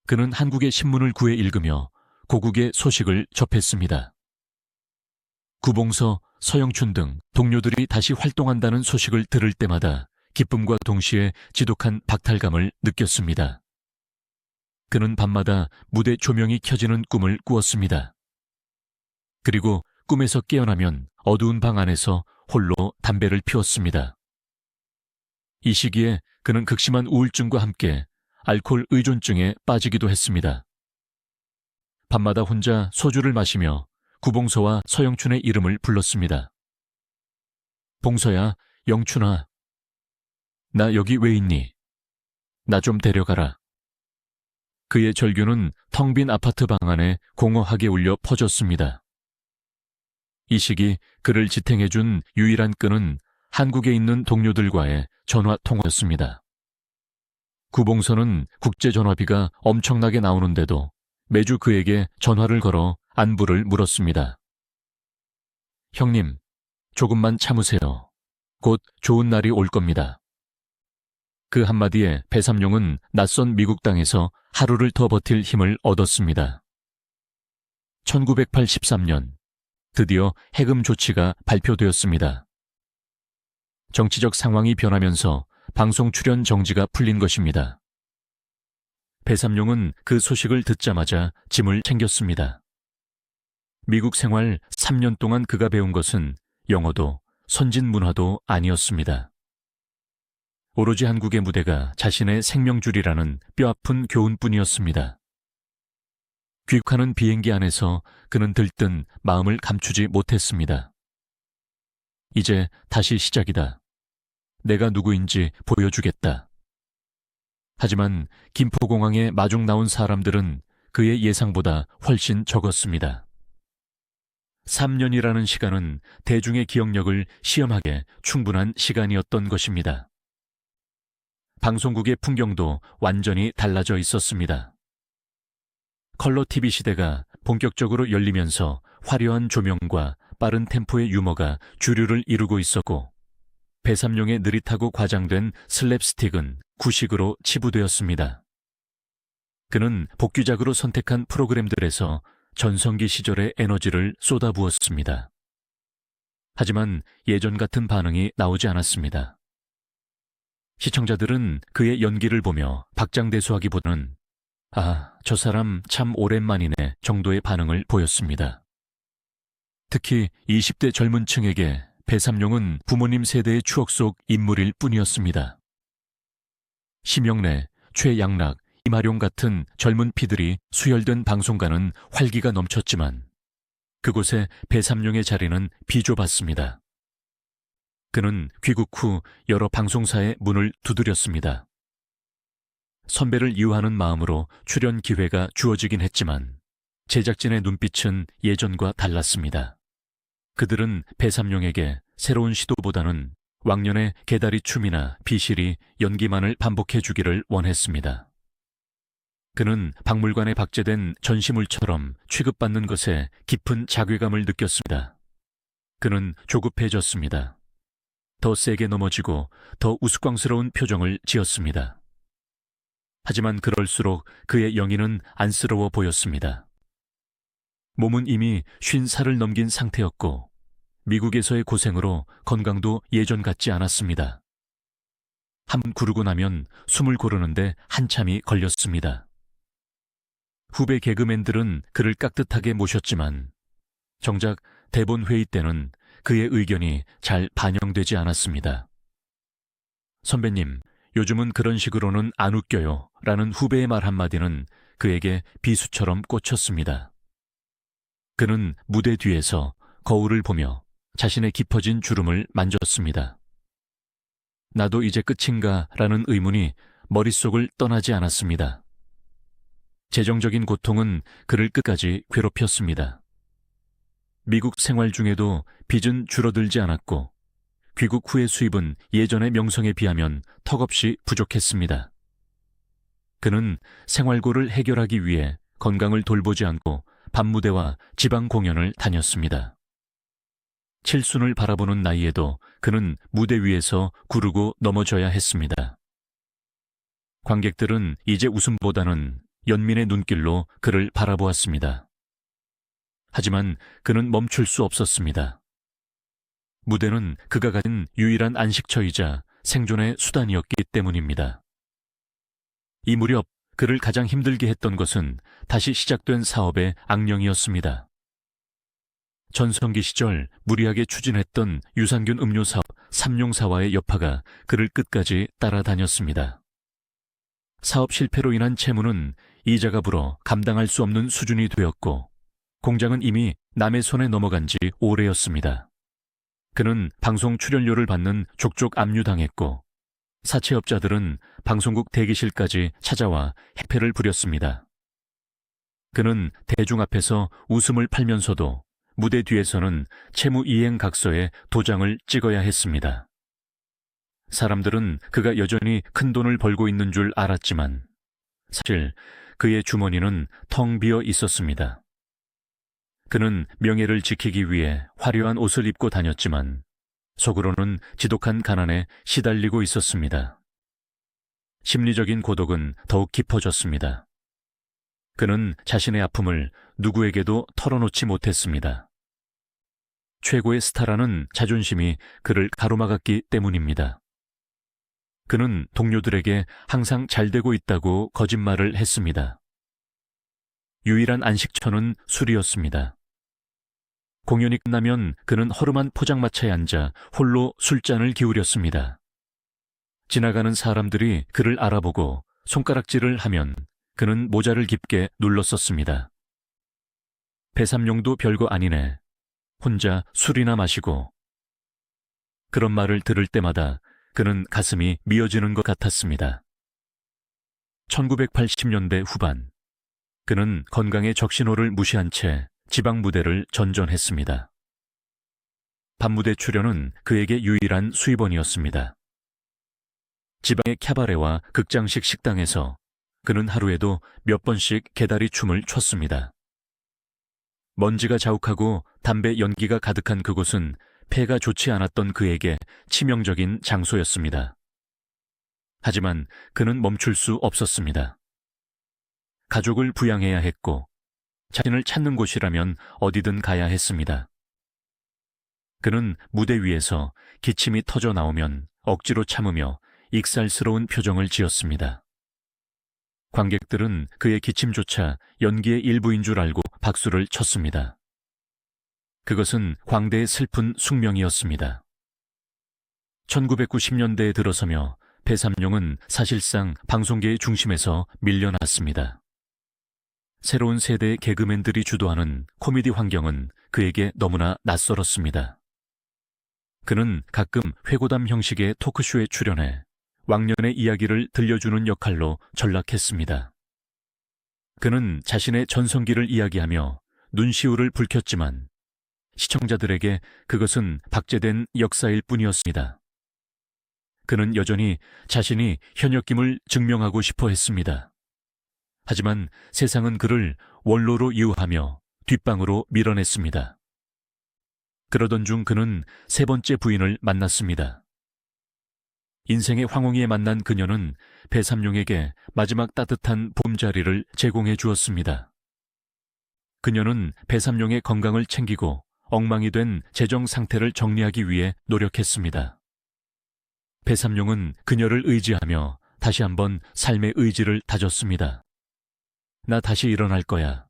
그는 한국의 신문을 구해 읽으며 고국의 소식을 접했습니다. 구봉서, 서영춘 등 동료들이 다시 활동한다는 소식을 들을 때마다 기쁨과 동시에 지독한 박탈감을 느꼈습니다. 그는 밤마다 무대 조명이 켜지는 꿈을 꾸었습니다. 그리고 꿈에서 깨어나면 어두운 방 안에서 홀로 담배를 피웠습니다. 이 시기에 그는 극심한 우울증과 함께 알코올 의존증에 빠지기도 했습니다. 밤마다 혼자 소주를 마시며 구봉서와 서영춘의 이름을 불렀습니다. 봉서야, 영춘아, 나 여기 왜 있니? 나 좀 데려가라. 그의 절규는 텅 빈 아파트 방 안에 공허하게 울려 퍼졌습니다. 이 시기 그를 지탱해준 유일한 끈은 한국에 있는 동료들과의 전화 통화였습니다. 구봉서는 국제전화비가 엄청나게 나오는데도 매주 그에게 전화를 걸어 안부를 물었습니다. 형님, 조금만 참으세요. 곧 좋은 날이 올 겁니다. 그 한마디에 배삼룡은 낯선 미국 땅에서 하루를 더 버틸 힘을 얻었습니다. 1983년, 드디어 해금 조치가 발표되었습니다. 정치적 상황이 변하면서 방송 출연 정지가 풀린 것입니다. 배삼룡은 그 소식을 듣자마자 짐을 챙겼습니다. 미국 생활 3년 동안 그가 배운 것은 영어도 선진 문화도 아니었습니다. 오로지 한국의 무대가 자신의 생명줄이라는 뼈아픈 교훈뿐이었습니다. 귀국하는 비행기 안에서 그는 들뜬 마음을 감추지 못했습니다. 이제 다시 시작이다. 내가 누구인지 보여주겠다. 하지만 김포공항에 마중 나온 사람들은 그의 예상보다 훨씬 적었습니다. 3년이라는 시간은 대중의 기억력을 시험하기에 충분한 시간이었던 것입니다. 방송국의 풍경도 완전히 달라져 있었습니다. 컬러 TV 시대가 본격적으로 열리면서 화려한 조명과 빠른 템포의 유머가 주류를 이루고 있었고, 배삼룡의 느릿하고 과장된 슬랩스틱은 구식으로 치부되었습니다. 그는 복귀작으로 선택한 프로그램들에서 전성기 시절의 에너지를 쏟아부었습니다. 하지만 예전 같은 반응이 나오지 않았습니다. 시청자들은 그의 연기를 보며 박장대소하기보다는 "아, 저 사람 참 오랜만이네" 정도의 반응을 보였습니다. 특히 20대 젊은 층에게 배삼룡은 부모님 세대의 추억 속 인물일 뿐이었습니다. 심영래, 최양락, 이마룡 같은 젊은 피들이 수혈된 방송가는 활기가 넘쳤지만 그곳에 배삼룡의 자리는 비좁았습니다. 그는 귀국 후 여러 방송사의 문을 두드렸습니다. 선배를 이유하는 마음으로 출연 기회가 주어지긴 했지만 제작진의 눈빛은 예전과 달랐습니다. 그들은 배삼룡에게 새로운 시도보다는 왕년의 개다리 춤이나 비실이 연기만을 반복해 주기를 원했습니다. 그는 박물관에 박제된 전시물처럼 취급받는 것에 깊은 자괴감을 느꼈습니다. 그는 조급해졌습니다. 더 세게 넘어지고 더 우스꽝스러운 표정을 지었습니다. 하지만 그럴수록 그의 영인은 안쓰러워 보였습니다. 몸은 이미 50살을 넘긴 상태였고 미국에서의 고생으로 건강도 예전 같지 않았습니다. 한번 구르고 나면 숨을 고르는데 한참이 걸렸습니다. 후배 개그맨들은 그를 깍듯하게 모셨지만 정작 대본 회의 때는 그의 의견이 잘 반영되지 않았습니다. "선배님, 요즘은 그런 식으로는 안 웃겨요" 라는 후배의 말 한마디는 그에게 비수처럼 꽂혔습니다. 그는 무대 뒤에서 거울을 보며 자신의 깊어진 주름을 만졌습니다. 나도 이제 끝인가 라는 의문이 머릿속을 떠나지 않았습니다. 재정적인 고통은 그를 끝까지 괴롭혔습니다. 미국 생활 중에도 빚은 줄어들지 않았고 귀국 후의 수입은 예전의 명성에 비하면 턱없이 부족했습니다. 그는 생활고를 해결하기 위해 건강을 돌보지 않고 밤무대와 지방 공연을 다녔습니다. 칠순을 바라보는 나이에도 그는 무대 위에서 구르고 넘어져야 했습니다. 관객들은 이제 웃음보다는 연민의 눈길로 그를 바라보았습니다. 하지만 그는 멈출 수 없었습니다. 무대는 그가 가진 유일한 안식처이자 생존의 수단이었기 때문입니다. 이 무렵 그를 가장 힘들게 했던 것은 다시 시작된 사업의 악령이었습니다. 전성기 시절 무리하게 추진했던 유산균 음료 사업 삼룡사와의 여파가 그를 끝까지 따라다녔습니다. 사업 실패로 인한 채무는 이자가 불어 감당할 수 없는 수준이 되었고 공장은 이미 남의 손에 넘어간 지 오래였습니다. 그는 방송 출연료를 받는 족족 압류당했고 사채업자들은 방송국 대기실까지 찾아와 해패를 부렸습니다. 그는 대중 앞에서 웃음을 팔면서도 무대 뒤에서는 채무 이행 각서에 도장을 찍어야 했습니다. 사람들은 그가 여전히 큰 돈을 벌고 있는 줄 알았지만 사실 그의 주머니는 텅 비어 있었습니다. 그는 명예를 지키기 위해 화려한 옷을 입고 다녔지만 속으로는 지독한 가난에 시달리고 있었습니다. 심리적인 고독은 더욱 깊어졌습니다. 그는 자신의 아픔을 누구에게도 털어놓지 못했습니다. 최고의 스타라는 자존심이 그를 가로막았기 때문입니다. 그는 동료들에게 항상 잘 되고 있다고 거짓말을 했습니다. 유일한 안식처는 술이었습니다. 공연이 끝나면 그는 허름한 포장마차에 앉아 홀로 술잔을 기울였습니다. 지나가는 사람들이 그를 알아보고 손가락질을 하면 그는 모자를 깊게 눌렀었습니다. 배삼룡도 별거 아니네. 혼자 술이나 마시고. 그런 말을 들을 때마다 그는 가슴이 미어지는 것 같았습니다. 1980년대 후반, 그는 건강의 적신호를 무시한 채 지방 무대를 전전했습니다. 밤무대 출연은 그에게 유일한 수입원이었습니다. 지방의 캬바레와 극장식 식당에서 그는 하루에도 몇 번씩 개다리 춤을 췄습니다. 먼지가 자욱하고 담배 연기가 가득한 그곳은 폐가 좋지 않았던 그에게 치명적인 장소였습니다. 하지만 그는 멈출 수 없었습니다. 가족을 부양해야 했고 자신을 찾는 곳이라면 어디든 가야 했습니다. 그는 무대 위에서 기침이 터져 나오면 억지로 참으며 익살스러운 표정을 지었습니다. 관객들은 그의 기침조차 연기의 일부인 줄 알고 박수를 쳤습니다. 그것은 광대의 슬픈 숙명이었습니다. 1990년대에 들어서며 배삼룡은 사실상 방송계의 중심에서 밀려났습니다. 새로운 세대의 개그맨들이 주도하는 코미디 환경은 그에게 너무나 낯설었습니다. 그는 가끔 회고담 형식의 토크쇼에 출연해 왕년의 이야기를 들려주는 역할로 전락했습니다. 그는 자신의 전성기를 이야기하며 눈시울을 붉혔지만 시청자들에게 그것은 박제된 역사일 뿐이었습니다. 그는 여전히 자신이 현역임을 증명하고 싶어 했습니다. 하지만 세상은 그를 원로로 이유하며 뒷방으로 밀어냈습니다. 그러던 중 그는 세 번째 부인을 만났습니다. 인생의 황홍이에 만난 그녀는 배삼룡에게 마지막 따뜻한 보금자리를 제공해 주었습니다. 그녀는 배삼룡의 건강을 챙기고 엉망이 된 재정 상태를 정리하기 위해 노력했습니다. 배삼룡은 그녀를 의지하며 다시 한번 삶의 의지를 다졌습니다. 나 다시 일어날 거야.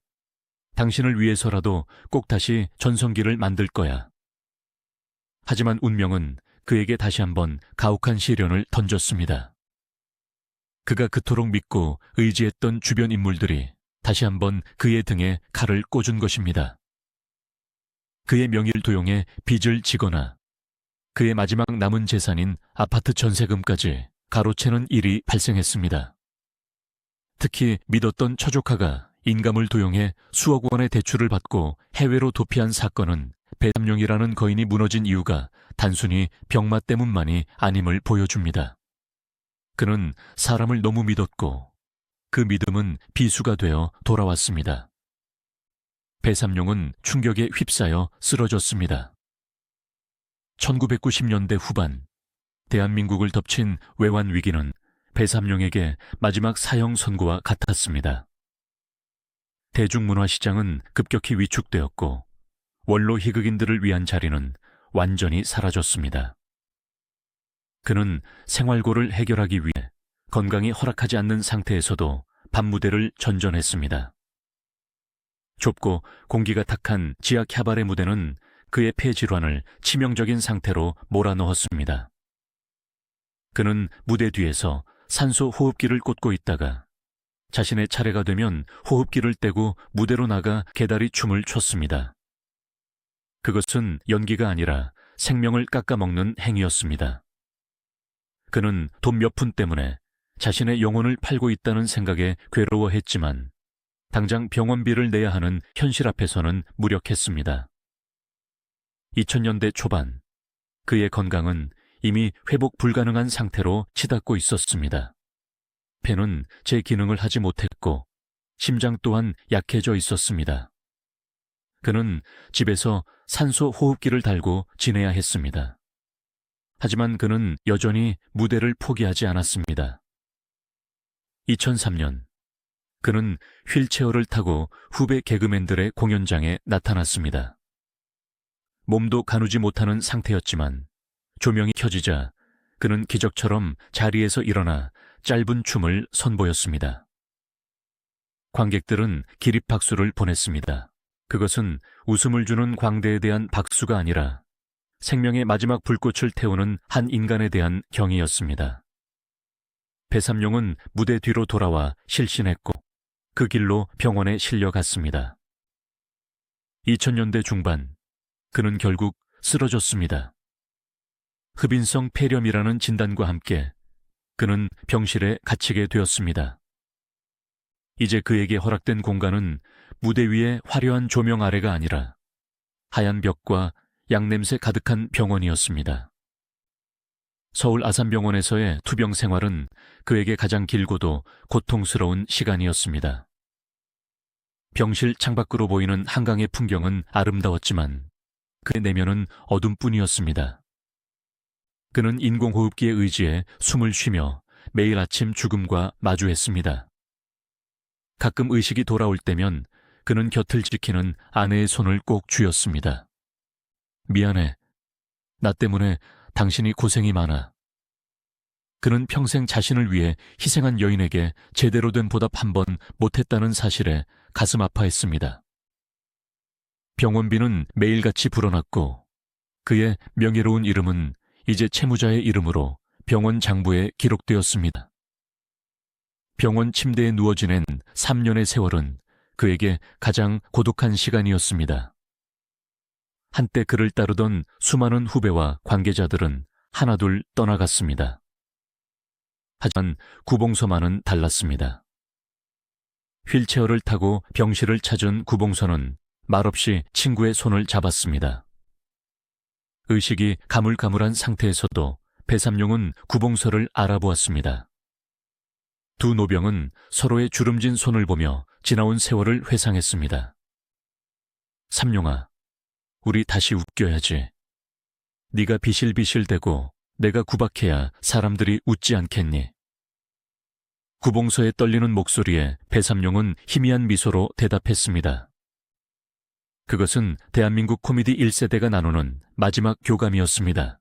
당신을 위해서라도 꼭 다시 전성기를 만들 거야. 하지만 운명은 그에게 다시 한번 가혹한 시련을 던졌습니다. 그가 그토록 믿고 의지했던 주변 인물들이 다시 한번 그의 등에 칼을 꽂은 것입니다. 그의 명의를 도용해 빚을 지거나 그의 마지막 남은 재산인 아파트 전세금까지 가로채는 일이 발생했습니다. 특히 믿었던 처조카가 인감을 도용해 수억 원의 대출을 받고 해외로 도피한 사건은 배삼룡이라는 거인이 무너진 이유가 단순히 병마 때문만이 아님을 보여줍니다. 그는 사람을 너무 믿었고 그 믿음은 비수가 되어 돌아왔습니다. 배삼룡은 충격에 휩싸여 쓰러졌습니다. 1990년대 후반, 대한민국을 덮친 외환 위기는 배삼룡에게 마지막 사형 선고와 같았습니다. 대중문화시장은 급격히 위축되었고 원로 희극인들을 위한 자리는 완전히 사라졌습니다. 그는 생활고를 해결하기 위해 건강이 허락하지 않는 상태에서도 밤무대를 전전했습니다. 좁고 공기가 탁한 지하 캬바레 무대는 그의 폐질환을 치명적인 상태로 몰아넣었습니다. 그는 무대 뒤에서 산소 호흡기를 꽂고 있다가 자신의 차례가 되면 호흡기를 떼고 무대로 나가 개다리 춤을 췄습니다. 그것은 연기가 아니라 생명을 깎아먹는 행위였습니다. 그는 돈 몇 푼 때문에 자신의 영혼을 팔고 있다는 생각에 괴로워했지만 당장 병원비를 내야 하는 현실 앞에서는 무력했습니다. 2000년대 초반, 그의 건강은 이미 회복 불가능한 상태로 치닫고 있었습니다. 폐는 제 기능을 하지 못했고 심장 또한 약해져 있었습니다. 그는 집에서 산소 호흡기를 달고 지내야 했습니다. 하지만 그는 여전히 무대를 포기하지 않았습니다. 2003년, 그는 휠체어를 타고 후배 개그맨들의 공연장에 나타났습니다. 몸도 가누지 못하는 상태였지만 조명이 켜지자 그는 기적처럼 자리에서 일어나 짧은 춤을 선보였습니다. 관객들은 기립박수를 보냈습니다. 그것은 웃음을 주는 광대에 대한 박수가 아니라 생명의 마지막 불꽃을 태우는 한 인간에 대한 경의였습니다. 배삼룡은 무대 뒤로 돌아와 실신했고 그 길로 병원에 실려갔습니다. 2000년대 중반, 그는 결국 쓰러졌습니다. 흡인성 폐렴이라는 진단과 함께 그는 병실에 갇히게 되었습니다. 이제 그에게 허락된 공간은 무대 위의 화려한 조명 아래가 아니라 하얀 벽과 양냄새 가득한 병원이었습니다. 서울 아산병원에서의 투병 생활은 그에게 가장 길고도 고통스러운 시간이었습니다. 병실 창밖으로 보이는 한강의 풍경은 아름다웠지만 그의 내면은 어둠뿐이었습니다. 그는 인공호흡기에 의지해 숨을 쉬며 매일 아침 죽음과 마주했습니다. 가끔 의식이 돌아올 때면 그는 곁을 지키는 아내의 손을 꼭 쥐었습니다. 미안해. 나 때문에 당신이 고생이 많아. 그는 평생 자신을 위해 희생한 여인에게 제대로 된 보답 한 번 못했다는 사실에 가슴 아파했습니다. 병원비는 매일같이 불어났고 그의 명예로운 이름은 이제 채무자의 이름으로 병원 장부에 기록되었습니다. 병원 침대에 누워 지낸 3년의 세월은 그에게 가장 고독한 시간이었습니다. 한때 그를 따르던 수많은 후배와 관계자들은 하나둘 떠나갔습니다. 하지만 구봉서만은 달랐습니다. 휠체어를 타고 병실을 찾은 구봉서는 말없이 친구의 손을 잡았습니다. 의식이 가물가물한 상태에서도 배삼룡은 구봉서를 알아보았습니다. 두 노병은 서로의 주름진 손을 보며 지나온 세월을 회상했습니다. 삼룡아, 우리 다시 웃겨야지. 네가 비실비실대고 내가 구박해야 사람들이 웃지 않겠니? 구봉서의 떨리는 목소리에 배삼룡은 희미한 미소로 대답했습니다. 그것은 대한민국 코미디 1세대가 나누는 마지막 교감이었습니다.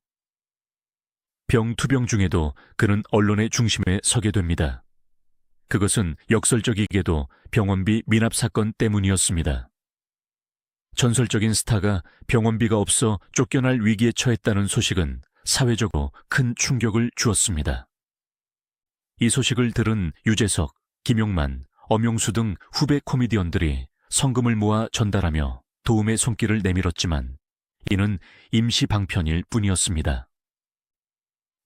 병투병 중에도 그는 언론의 중심에 서게 됩니다. 그것은 역설적이게도 병원비 미납 사건 때문이었습니다. 전설적인 스타가 병원비가 없어 쫓겨날 위기에 처했다는 소식은 사회적으로 큰 충격을 주었습니다. 이 소식을 들은 유재석, 김용만, 엄용수 등 후배 코미디언들이 성금을 모아 전달하며 도움의 손길을 내밀었지만 이는 임시 방편일 뿐이었습니다.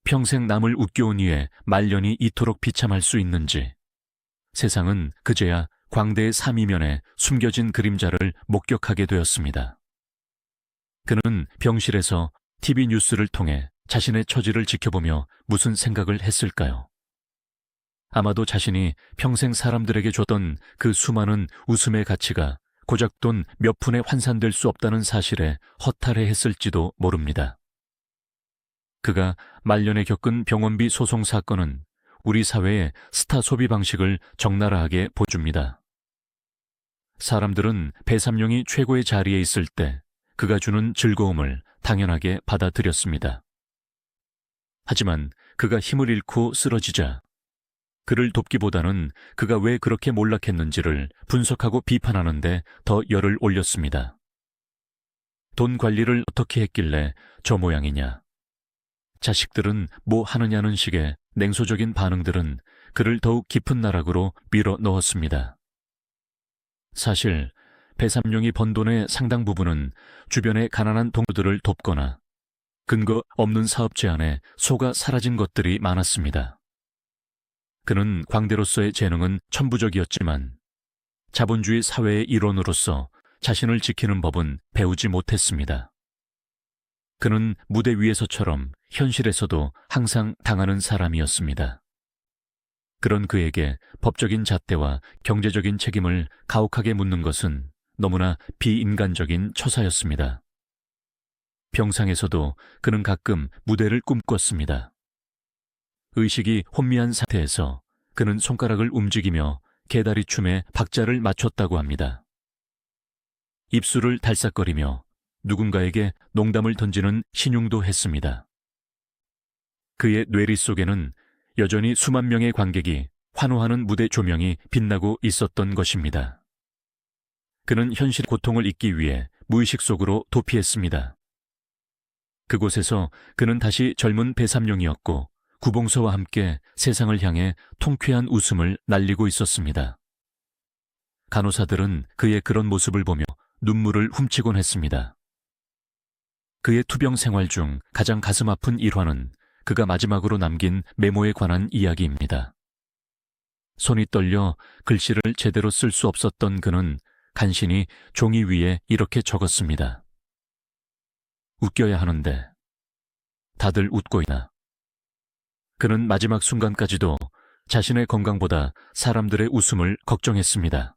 평생 남을 웃겨온 이에 말년이 이토록 비참할 수 있는지 세상은 그제야 광대의 삼이면에 숨겨진 그림자를 목격하게 되었습니다. 그는 병실에서 TV 뉴스를 통해 자신의 처지를 지켜보며 무슨 생각을 했을까요? 아마도 자신이 평생 사람들에게 줬던 그 수많은 웃음의 가치가 고작 돈 몇 푼에 환산될 수 없다는 사실에 허탈해했을지도 모릅니다. 그가 말년에 겪은 병원비 소송 사건은 우리 사회의 스타 소비 방식을 적나라하게 보여줍니다. 사람들은 배삼룡이 최고의 자리에 있을 때 그가 주는 즐거움을 당연하게 받아들였습니다. 하지만 그가 힘을 잃고 쓰러지자 그를 돕기보다는 그가 왜 그렇게 몰락했는지를 분석하고 비판하는 데 더 열을 올렸습니다. 돈 관리를 어떻게 했길래 저 모양이냐. 자식들은 뭐 하느냐는 식의 냉소적인 반응들은 그를 더욱 깊은 나락으로 밀어 넣었습니다. 사실 배삼룡이 번 돈의 상당 부분은 주변의 가난한 동료들을 돕거나 근거 없는 사업 제안에 속아 사라진 것들이 많았습니다. 그는 광대로서의 재능은 천부적이었지만 자본주의 사회의 일원으로서 자신을 지키는 법은 배우지 못했습니다. 그는 무대 위에서처럼 현실에서도 항상 당하는 사람이었습니다. 그런 그에게 법적인 잣대와 경제적인 책임을 가혹하게 묻는 것은 너무나 비인간적인 처사였습니다. 병상에서도 그는 가끔 무대를 꿈꿨습니다. 의식이 혼미한 상태에서 그는 손가락을 움직이며 개다리춤에 박자를 맞췄다고 합니다. 입술을 달싹거리며 누군가에게 농담을 던지는 신용도 했습니다. 그의 뇌리 속에는 여전히 수만 명의 관객이 환호하는 무대 조명이 빛나고 있었던 것입니다. 그는 현실 고통을 잊기 위해 무의식 속으로 도피했습니다. 그곳에서 그는 다시 젊은 배삼룡이었고 구봉서와 함께 세상을 향해 통쾌한 웃음을 날리고 있었습니다. 간호사들은 그의 그런 모습을 보며 눈물을 훔치곤 했습니다. 그의 투병 생활 중 가장 가슴 아픈 일화는 그가 마지막으로 남긴 메모에 관한 이야기입니다. 손이 떨려 글씨를 제대로 쓸 수 없었던 그는 간신히 종이 위에 이렇게 적었습니다. 웃겨야 하는데 다들 웃고 있나. 그는 마지막 순간까지도 자신의 건강보다 사람들의 웃음을 걱정했습니다.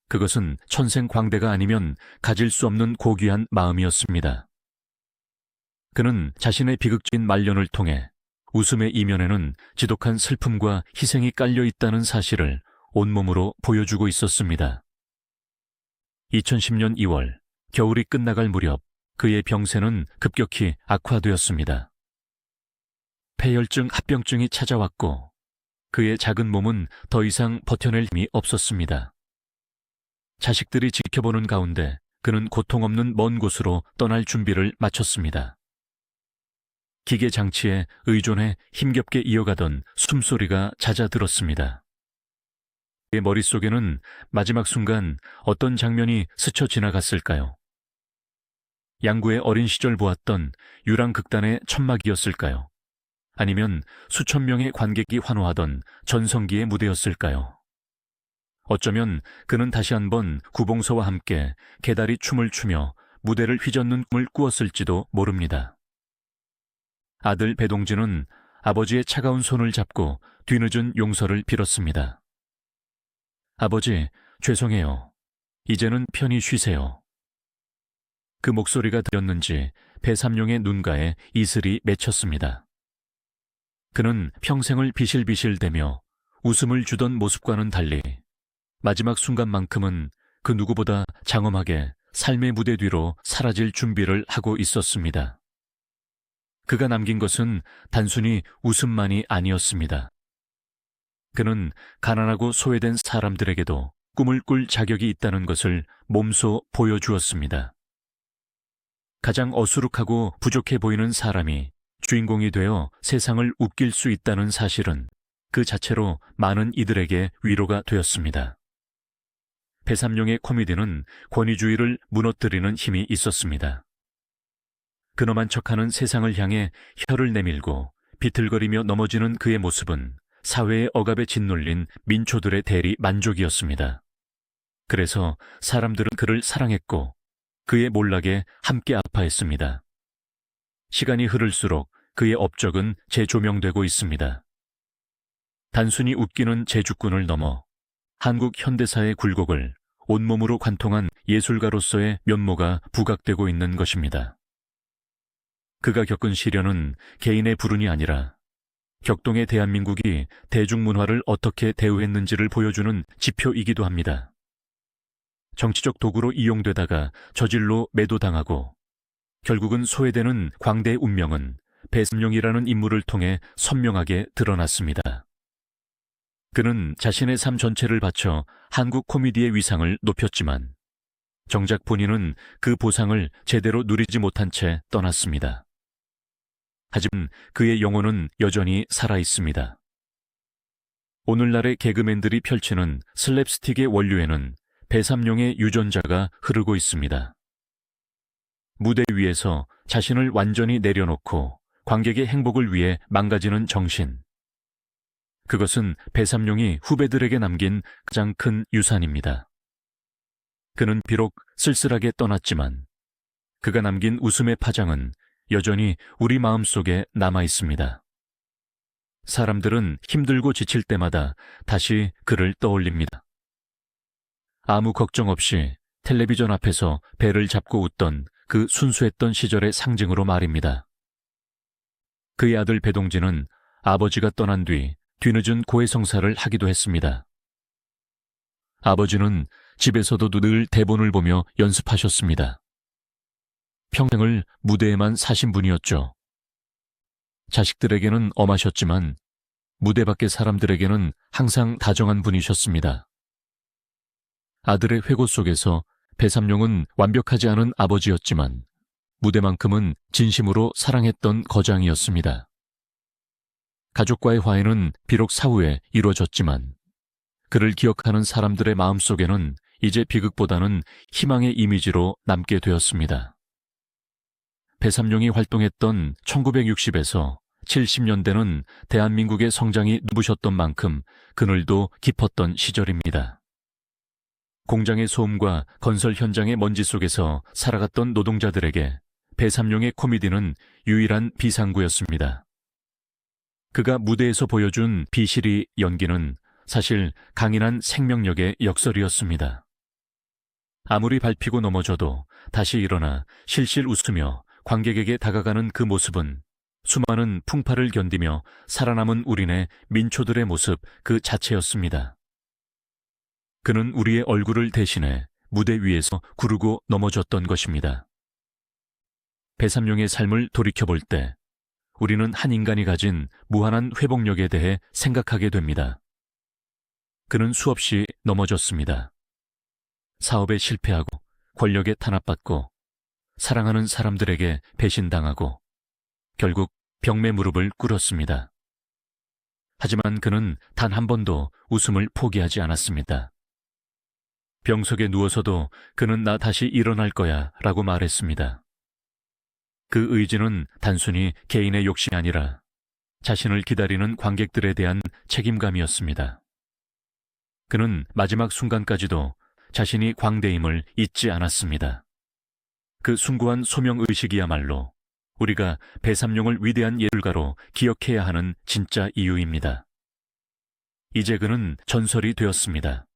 그것은 천생광대가 아니면 가질 수 없는 고귀한 마음이었습니다. 그는 자신의 비극적인 말년을 통해 웃음의 이면에는 지독한 슬픔과 희생이 깔려 있다는 사실을 온몸으로 보여주고 있었습니다. 2010년 2월, 겨울이 끝나갈 무렵 그의 병세는 급격히 악화되었습니다. 폐혈증 합병증이 찾아왔고 그의 작은 몸은 더 이상 버텨낼 힘이 없었습니다. 자식들이 지켜보는 가운데 그는 고통 없는 먼 곳으로 떠날 준비를 마쳤습니다. 기계 장치에 의존해 힘겹게 이어가던 숨소리가 잦아들었습니다. 그의 머릿속에는 마지막 순간 어떤 장면이 스쳐 지나갔을까요? 양구의 어린 시절 보았던 유랑극단의 천막이었을까요? 아니면 수천 명의 관객이 환호하던 전성기의 무대였을까요? 어쩌면 그는 다시 한번 구봉서와 함께 개다리 춤을 추며 무대를 휘젓는 꿈을 꾸었을지도 모릅니다. 아들 배동진은 아버지의 차가운 손을 잡고 뒤늦은 용서를 빌었습니다. 아버지, 죄송해요. 이제는 편히 쉬세요. 그 목소리가 들렸는지 배삼룡의 눈가에 이슬이 맺혔습니다. 그는 평생을 비실비실대며 웃음을 주던 모습과는 달리 마지막 순간만큼은 그 누구보다 장엄하게 삶의 무대 뒤로 사라질 준비를 하고 있었습니다. 그가 남긴 것은 단순히 웃음만이 아니었습니다. 그는 가난하고 소외된 사람들에게도 꿈을 꿀 자격이 있다는 것을 몸소 보여주었습니다. 가장 어수룩하고 부족해 보이는 사람이 주인공이 되어 세상을 웃길 수 있다는 사실은 그 자체로 많은 이들에게 위로가 되었습니다. 배삼룡의 코미디는 권위주의를 무너뜨리는 힘이 있었습니다. 근엄한 척하는 세상을 향해 혀를 내밀고 비틀거리며 넘어지는 그의 모습은 사회의 억압에 짓눌린 민초들의 대리 만족이었습니다. 그래서 사람들은 그를 사랑했고 그의 몰락에 함께 아파했습니다. 시간이 흐를수록 그의 업적은 재조명되고 있습니다. 단순히 웃기는 재주꾼을 넘어 한국 현대사의 굴곡을 온몸으로 관통한 예술가로서의 면모가 부각되고 있는 것입니다. 그가 겪은 시련은 개인의 불운이 아니라 격동의 대한민국이 대중문화를 어떻게 대우했는지를 보여주는 지표이기도 합니다. 정치적 도구로 이용되다가 저질로 매도당하고 결국은 소외되는 광대의 운명은 배삼룡이라는 인물을 통해 선명하게 드러났습니다. 그는 자신의 삶 전체를 바쳐 한국 코미디의 위상을 높였지만 정작 본인은 그 보상을 제대로 누리지 못한 채 떠났습니다. 하지만 그의 영혼은 여전히 살아있습니다. 오늘날의 개그맨들이 펼치는 슬랩스틱의 원류에는 배삼룡의 유전자가 흐르고 있습니다. 무대 위에서 자신을 완전히 내려놓고 관객의 행복을 위해 망가지는 정신. 그것은 배삼룡이 후배들에게 남긴 가장 큰 유산입니다. 그는 비록 쓸쓸하게 떠났지만 그가 남긴 웃음의 파장은 여전히 우리 마음속에 남아 있습니다. 사람들은 힘들고 지칠 때마다 다시 그를 떠올립니다. 아무 걱정 없이 텔레비전 앞에서 배를 잡고 웃던 그 순수했던 시절의 상징으로 말입니다. 그의 아들 배동진은 아버지가 떠난 뒤 뒤늦은 고해성사를 하기도 했습니다. 아버지는 집에서도 늘 대본을 보며 연습하셨습니다. 평생을 무대에만 사신 분이었죠. 자식들에게는 엄하셨지만 무대 밖의 사람들에게는 항상 다정한 분이셨습니다. 아들의 회고 속에서 배삼룡은 완벽하지 않은 아버지였지만 무대만큼은 진심으로 사랑했던 거장이었습니다. 가족과의 화해는 비록 사후에 이루어졌지만 그를 기억하는 사람들의 마음속에는 이제 비극보다는 희망의 이미지로 남게 되었습니다. 배삼룡이 활동했던 1960에서 70년대는 대한민국의 성장이 눈부셨던 만큼 그늘도 깊었던 시절입니다. 공장의 소음과 건설 현장의 먼지 속에서 살아갔던 노동자들에게 배삼룡의 코미디는 유일한 비상구였습니다. 그가 무대에서 보여준 비실이 연기는 사실 강인한 생명력의 역설이었습니다. 아무리 밟히고 넘어져도 다시 일어나 실실 웃으며 관객에게 다가가는 그 모습은 수많은 풍파를 견디며 살아남은 우리네 민초들의 모습 그 자체였습니다. 그는 우리의 얼굴을 대신해 무대 위에서 구르고 넘어졌던 것입니다. 배삼룡의 삶을 돌이켜볼 때 우리는 한 인간이 가진 무한한 회복력에 대해 생각하게 됩니다. 그는 수없이 넘어졌습니다. 사업에 실패하고 권력에 탄압받고 사랑하는 사람들에게 배신당하고 결국 병매 무릎을 꿇었습니다. 하지만 그는 단 한 번도 웃음을 포기하지 않았습니다. 병석에 누워서도 그는 나 다시 일어날 거야 라고 말했습니다. 그 의지는 단순히 개인의 욕심이 아니라 자신을 기다리는 관객들에 대한 책임감이었습니다. 그는 마지막 순간까지도 자신이 광대임을 잊지 않았습니다. 그 숭고한 소명의식이야말로 우리가 배삼룡을 위대한 예술가로 기억해야 하는 진짜 이유입니다. 이제 그는 전설이 되었습니다.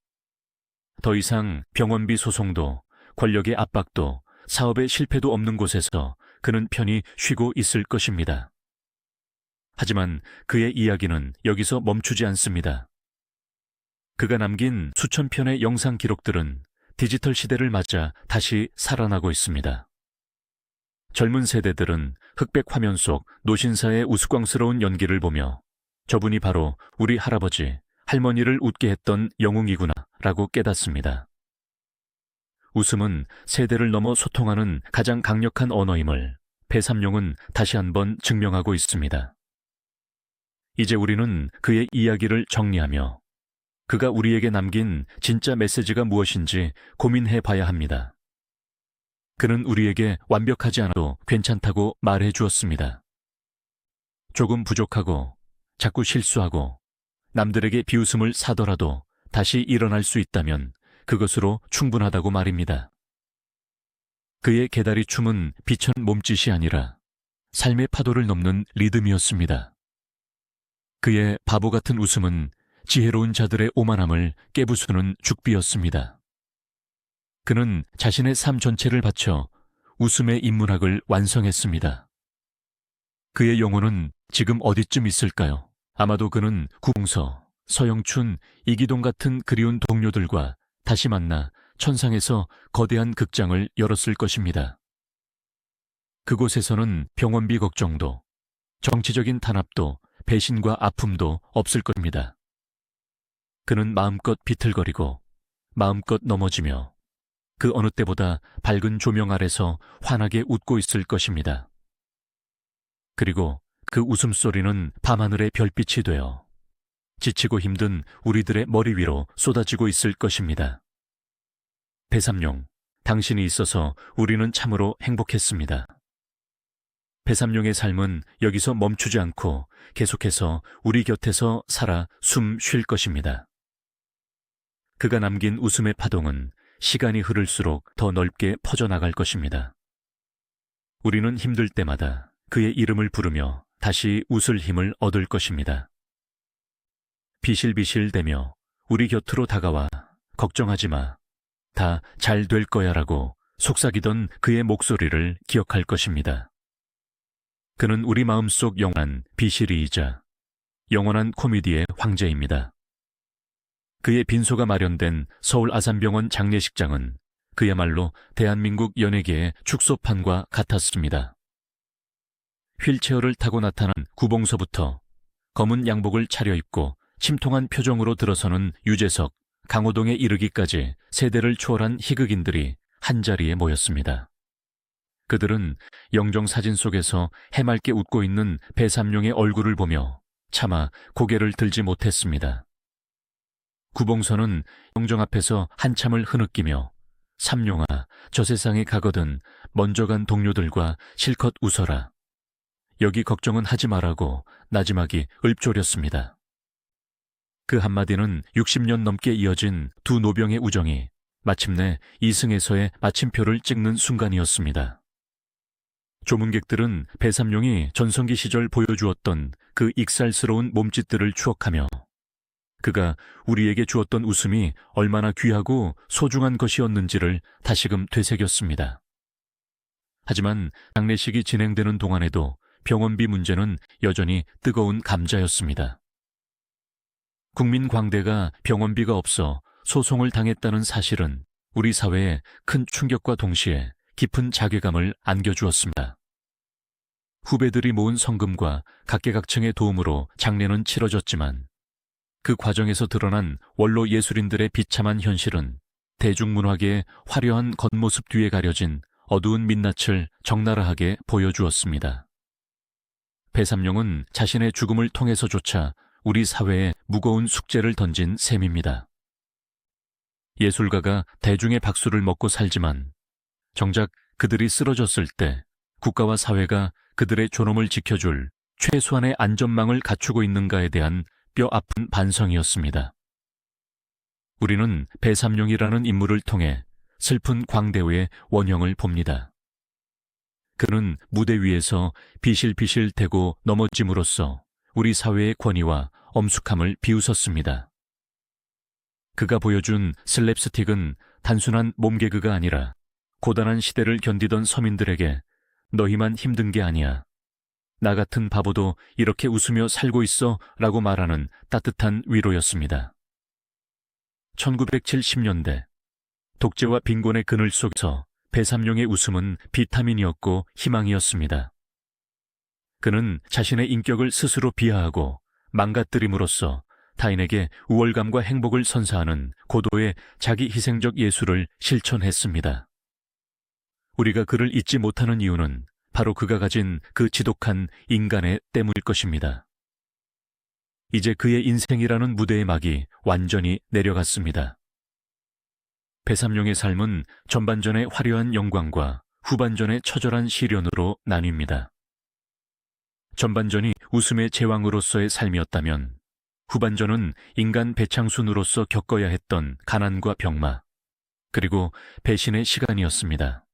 더 이상 병원비 소송도 권력의 압박도 사업의 실패도 없는 곳에서 그는 편히 쉬고 있을 것입니다. 하지만 그의 이야기는 여기서 멈추지 않습니다. 그가 남긴 수천 편의 영상 기록들은 디지털 시대를 맞아 다시 살아나고 있습니다. 젊은 세대들은 흑백 화면 속 노신사의 우스꽝스러운 연기를 보며 저분이 바로 우리 할아버지, 할머니를 웃게 했던 영웅이구나 라고 깨닫습니다. 웃음은 세대를 넘어 소통하는 가장 강력한 언어임을 배삼룡은 다시 한번 증명하고 있습니다. 이제 우리는 그의 이야기를 정리하며 그가 우리에게 남긴 진짜 메시지가 무엇인지 고민해 봐야 합니다. 그는 우리에게 완벽하지 않아도 괜찮다고 말해 주었습니다. 조금 부족하고 자꾸 실수하고 남들에게 비웃음을 사더라도 다시 일어날 수 있다면 그것으로 충분하다고 말입니다. 그의 개다리 춤은 비천 몸짓이 아니라 삶의 파도를 넘는 리듬이었습니다. 그의 바보 같은 웃음은 지혜로운 자들의 오만함을 깨부수는 죽비였습니다. 그는 자신의 삶 전체를 바쳐 웃음의 인문학을 완성했습니다. 그의 영혼은 지금 어디쯤 있을까요? 아마도 그는 구봉서, 서영춘, 이기동 같은 그리운 동료들과 다시 만나 천상에서 거대한 극장을 열었을 것입니다. 그곳에서는 병원비 걱정도, 정치적인 탄압도, 배신과 아픔도 없을 겁니다. 그는 마음껏 비틀거리고 마음껏 넘어지며 그 어느 때보다 밝은 조명 아래서 환하게 웃고 있을 것입니다. 그리고 그 웃음소리는 밤하늘의 별빛이 되어 지치고 힘든 우리들의 머리 위로 쏟아지고 있을 것입니다. 배삼룡, 당신이 있어서 우리는 참으로 행복했습니다. 배삼룡의 삶은 여기서 멈추지 않고 계속해서 우리 곁에서 살아 숨 쉴 것입니다. 그가 남긴 웃음의 파동은 시간이 흐를수록 더 넓게 퍼져나갈 것입니다. 우리는 힘들 때마다 그의 이름을 부르며 다시 웃을 힘을 얻을 것입니다. 비실비실대며 우리 곁으로 다가와 걱정하지 마, 다 잘 될 거야 라고 속삭이던 그의 목소리를 기억할 것입니다. 그는 우리 마음속 영원한 비실이이자 영원한 코미디의 황제입니다. 그의 빈소가 마련된 서울 아산병원 장례식장은 그야말로 대한민국 연예계의 축소판과 같았습니다. 휠체어를 타고 나타난 구봉서부터 검은 양복을 차려입고 침통한 표정으로 들어서는 유재석, 강호동에 이르기까지 세대를 초월한 희극인들이 한자리에 모였습니다. 그들은 영정사진 속에서 해맑게 웃고 있는 배삼룡의 얼굴을 보며 차마 고개를 들지 못했습니다. 구봉선은 영정 앞에서 한참을 흐느끼며 삼룡아, 저 세상에 가거든 먼저 간 동료들과 실컷 웃어라. 여기 걱정은 하지 말라고 나지막이 읊조렸습니다. 그 한마디는 60년 넘게 이어진 두 노병의 우정이 마침내 이승에서의 마침표를 찍는 순간이었습니다. 조문객들은 배삼룡이 전성기 시절 보여주었던 그 익살스러운 몸짓들을 추억하며 그가 우리에게 주었던 웃음이 얼마나 귀하고 소중한 것이었는지를 다시금 되새겼습니다. 하지만 장례식이 진행되는 동안에도 병원비 문제는 여전히 뜨거운 감자였습니다. 국민 광대가 병원비가 없어 소송을 당했다는 사실은 우리 사회에 큰 충격과 동시에 깊은 자괴감을 안겨주었습니다. 후배들이 모은 성금과 각계각층의 도움으로 장례는 치러졌지만 그 과정에서 드러난 원로 예술인들의 비참한 현실은 대중문화계의 화려한 겉모습 뒤에 가려진 어두운 민낯을 적나라하게 보여주었습니다. 배삼룡은 자신의 죽음을 통해서조차 우리 사회에 무거운 숙제를 던진 셈입니다. 예술가가 대중의 박수를 먹고 살지만 정작 그들이 쓰러졌을 때 국가와 사회가 그들의 존엄을 지켜줄 최소한의 안전망을 갖추고 있는가에 대한 뼈아픈 반성이었습니다. 우리는 배삼룡이라는 인물을 통해 슬픈 광대우의 원형을 봅니다. 그는 무대 위에서 비실비실 대고 넘어짐으로써 우리 사회의 권위와 엄숙함을 비웃었습니다. 그가 보여준 슬랩스틱은 단순한 몸개그가 아니라 고단한 시대를 견디던 서민들에게 너희만 힘든 게 아니야. 나 같은 바보도 이렇게 웃으며 살고 있어 라고 말하는 따뜻한 위로였습니다. 1970년대 독재와 빈곤의 그늘 속에서 배삼룡의 웃음은 비타민이었고 희망이었습니다. 그는 자신의 인격을 스스로 비하하고 망가뜨림으로써 타인에게 우월감과 행복을 선사하는 고도의 자기 희생적 예술을 실천했습니다. 우리가 그를 잊지 못하는 이유는 바로 그가 가진 그 지독한 인간의 때문일 것입니다. 이제 그의 인생이라는 무대의 막이 완전히 내려갔습니다. 배삼룡의 삶은 전반전의 화려한 영광과 후반전의 처절한 시련으로 나뉩니다. 전반전이 웃음의 제왕으로서의 삶이었다면 후반전은 인간 배창순으로서 겪어야 했던 가난과 병마, 그리고 배신의 시간이었습니다.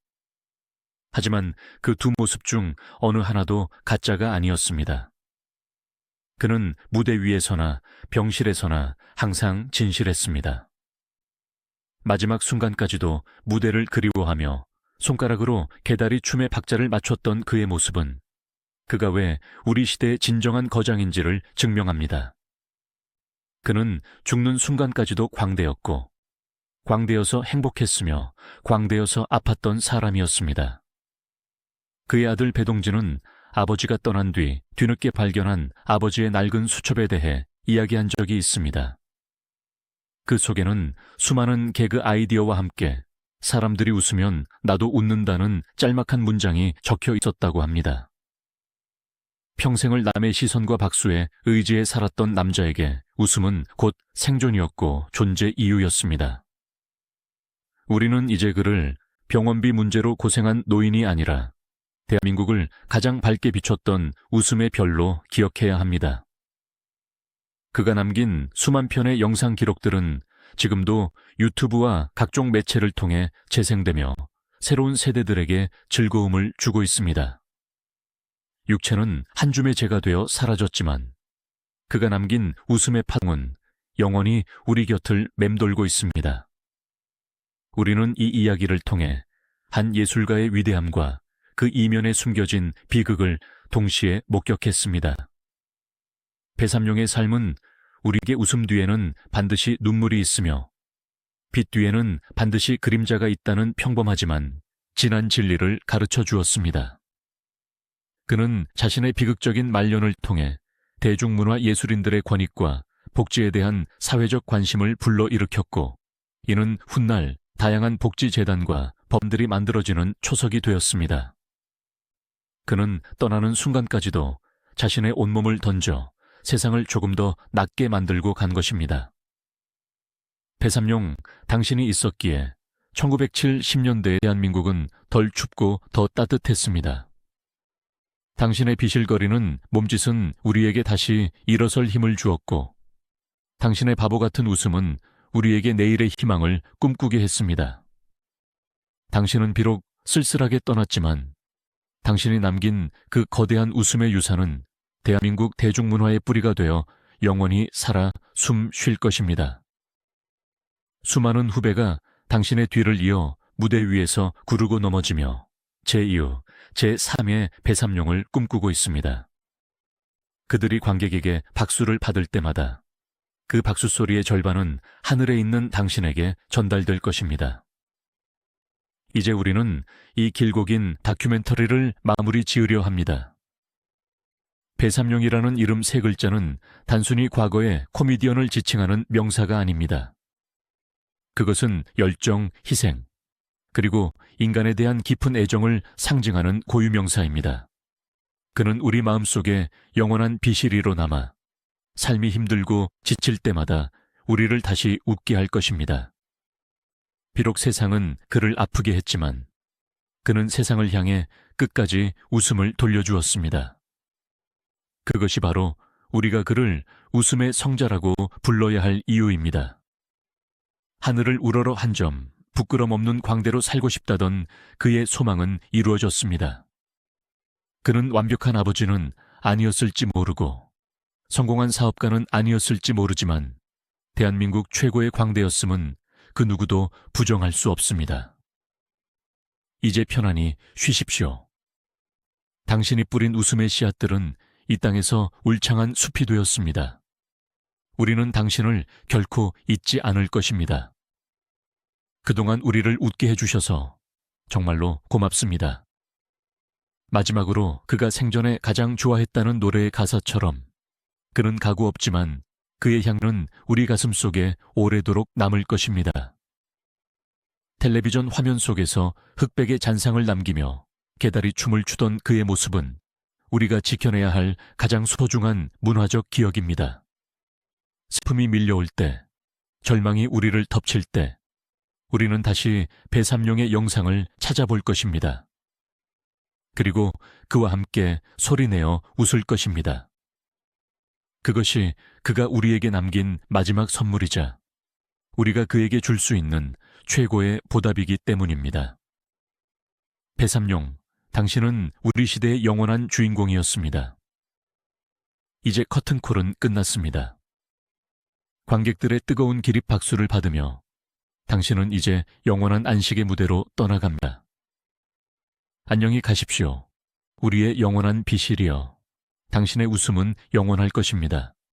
하지만 그 두 모습 중 어느 하나도 가짜가 아니었습니다. 그는 무대 위에서나 병실에서나 항상 진실했습니다. 마지막 순간까지도 무대를 그리워하며 손가락으로 개다리 춤의 박자를 맞췄던 그의 모습은 그가 왜 우리 시대의 진정한 거장인지를 증명합니다. 그는 죽는 순간까지도 광대였고 광대여서 행복했으며 광대여서 아팠던 사람이었습니다. 그의 아들 배동진은 아버지가 떠난 뒤 뒤늦게 발견한 아버지의 낡은 수첩에 대해 이야기한 적이 있습니다. 그 속에는 수많은 개그 아이디어와 함께 사람들이 웃으면 나도 웃는다는 짤막한 문장이 적혀 있었다고 합니다. 평생을 남의 시선과 박수에 의지해 살았던 남자에게 웃음은 곧 생존이었고 존재 이유였습니다. 우리는 이제 그를 병원비 문제로 고생한 노인이 아니라 대한민국을 가장 밝게 비췄던 웃음의 별로 기억해야 합니다. 그가 남긴 수만 편의 영상 기록들은 지금도 유튜브와 각종 매체를 통해 재생되며 새로운 세대들에게 즐거움을 주고 있습니다. 육체는 한 줌의 재가 되어 사라졌지만 그가 남긴 웃음의 파동은 영원히 우리 곁을 맴돌고 있습니다. 우리는 이 이야기를 통해 한 예술가의 위대함과 그 이면에 숨겨진 비극을 동시에 목격했습니다. 배삼룡의 삶은 우리에게 웃음 뒤에는 반드시 눈물이 있으며 빛 뒤에는 반드시 그림자가 있다는 평범하지만 진한 진리를 가르쳐 주었습니다. 그는 자신의 비극적인 말년을 통해 대중문화 예술인들의 권익과 복지에 대한 사회적 관심을 불러일으켰고, 이는 훗날 다양한 복지재단과 법들이 만들어지는 초석이 되었습니다. 그는 떠나는 순간까지도 자신의 온몸을 던져 세상을 조금 더 낫게 만들고 간 것입니다. 배삼룡, 당신이 있었기에 1970년대 대한민국은 덜 춥고 더 따뜻했습니다. 당신의 비실거리는 몸짓은 우리에게 다시 일어설 힘을 주었고, 당신의 바보 같은 웃음은 우리에게 내일의 희망을 꿈꾸게 했습니다. 당신은 비록 쓸쓸하게 떠났지만 당신이 남긴 그 거대한 웃음의 유산은 대한민국 대중문화의 뿌리가 되어 영원히 살아 숨 쉴 것입니다. 수많은 후배가 당신의 뒤를 이어 무대 위에서 구르고 넘어지며 제2호, 제3의 배삼룡을 꿈꾸고 있습니다. 그들이 관객에게 박수를 받을 때마다 그 박수 소리의 절반은 하늘에 있는 당신에게 전달될 것입니다. 이제 우리는 이 길고 긴 다큐멘터리를 마무리 지으려 합니다. 배삼룡이라는 이름 세 글자는 단순히 과거의 코미디언을 지칭하는 명사가 아닙니다. 그것은 열정, 희생, 그리고 인간에 대한 깊은 애정을 상징하는 고유명사입니다. 그는 우리 마음속에 영원한 비실이로 남아 삶이 힘들고 지칠 때마다 우리를 다시 웃게 할 것입니다. 비록 세상은 그를 아프게 했지만 그는 세상을 향해 끝까지 웃음을 돌려주었습니다. 그것이 바로 우리가 그를 웃음의 성자라고 불러야 할 이유입니다. 하늘을 우러러 한 점, 부끄럼 없는 광대로 살고 싶다던 그의 소망은 이루어졌습니다. 그는 완벽한 아버지는 아니었을지 모르고 성공한 사업가는 아니었을지 모르지만 대한민국 최고의 광대였음은 그 누구도 부정할 수 없습니다. 이제 편안히 쉬십시오. 당신이 뿌린 웃음의 씨앗들은 이 땅에서 울창한 숲이 되었습니다. 우리는 당신을 결코 잊지 않을 것입니다. 그동안 우리를 웃게 해주셔서 정말로 고맙습니다. 마지막으로 그가 생전에 가장 좋아했다는 노래의 가사처럼 그는 가구 없지만 그의 향은 우리 가슴 속에 오래도록 남을 것입니다. 텔레비전 화면 속에서 흑백의 잔상을 남기며 개다리 춤을 추던 그의 모습은 우리가 지켜내야 할 가장 소중한 문화적 기억입니다. 슬픔이 밀려올 때, 절망이 우리를 덮칠 때, 우리는 다시 배삼룡의 영상을 찾아볼 것입니다. 그리고 그와 함께 소리내어 웃을 것입니다. 그것이 그가 우리에게 남긴 마지막 선물이자 우리가 그에게 줄 수 있는 최고의 보답이기 때문입니다. 배삼룡, 당신은 우리 시대의 영원한 주인공이었습니다. 이제 커튼콜은 끝났습니다. 관객들의 뜨거운 기립 박수를 받으며 당신은 이제 영원한 안식의 무대로 떠나갑니다. 안녕히 가십시오. 우리의 영원한 비실이여. 당신의 웃음은 영원할 것입니다.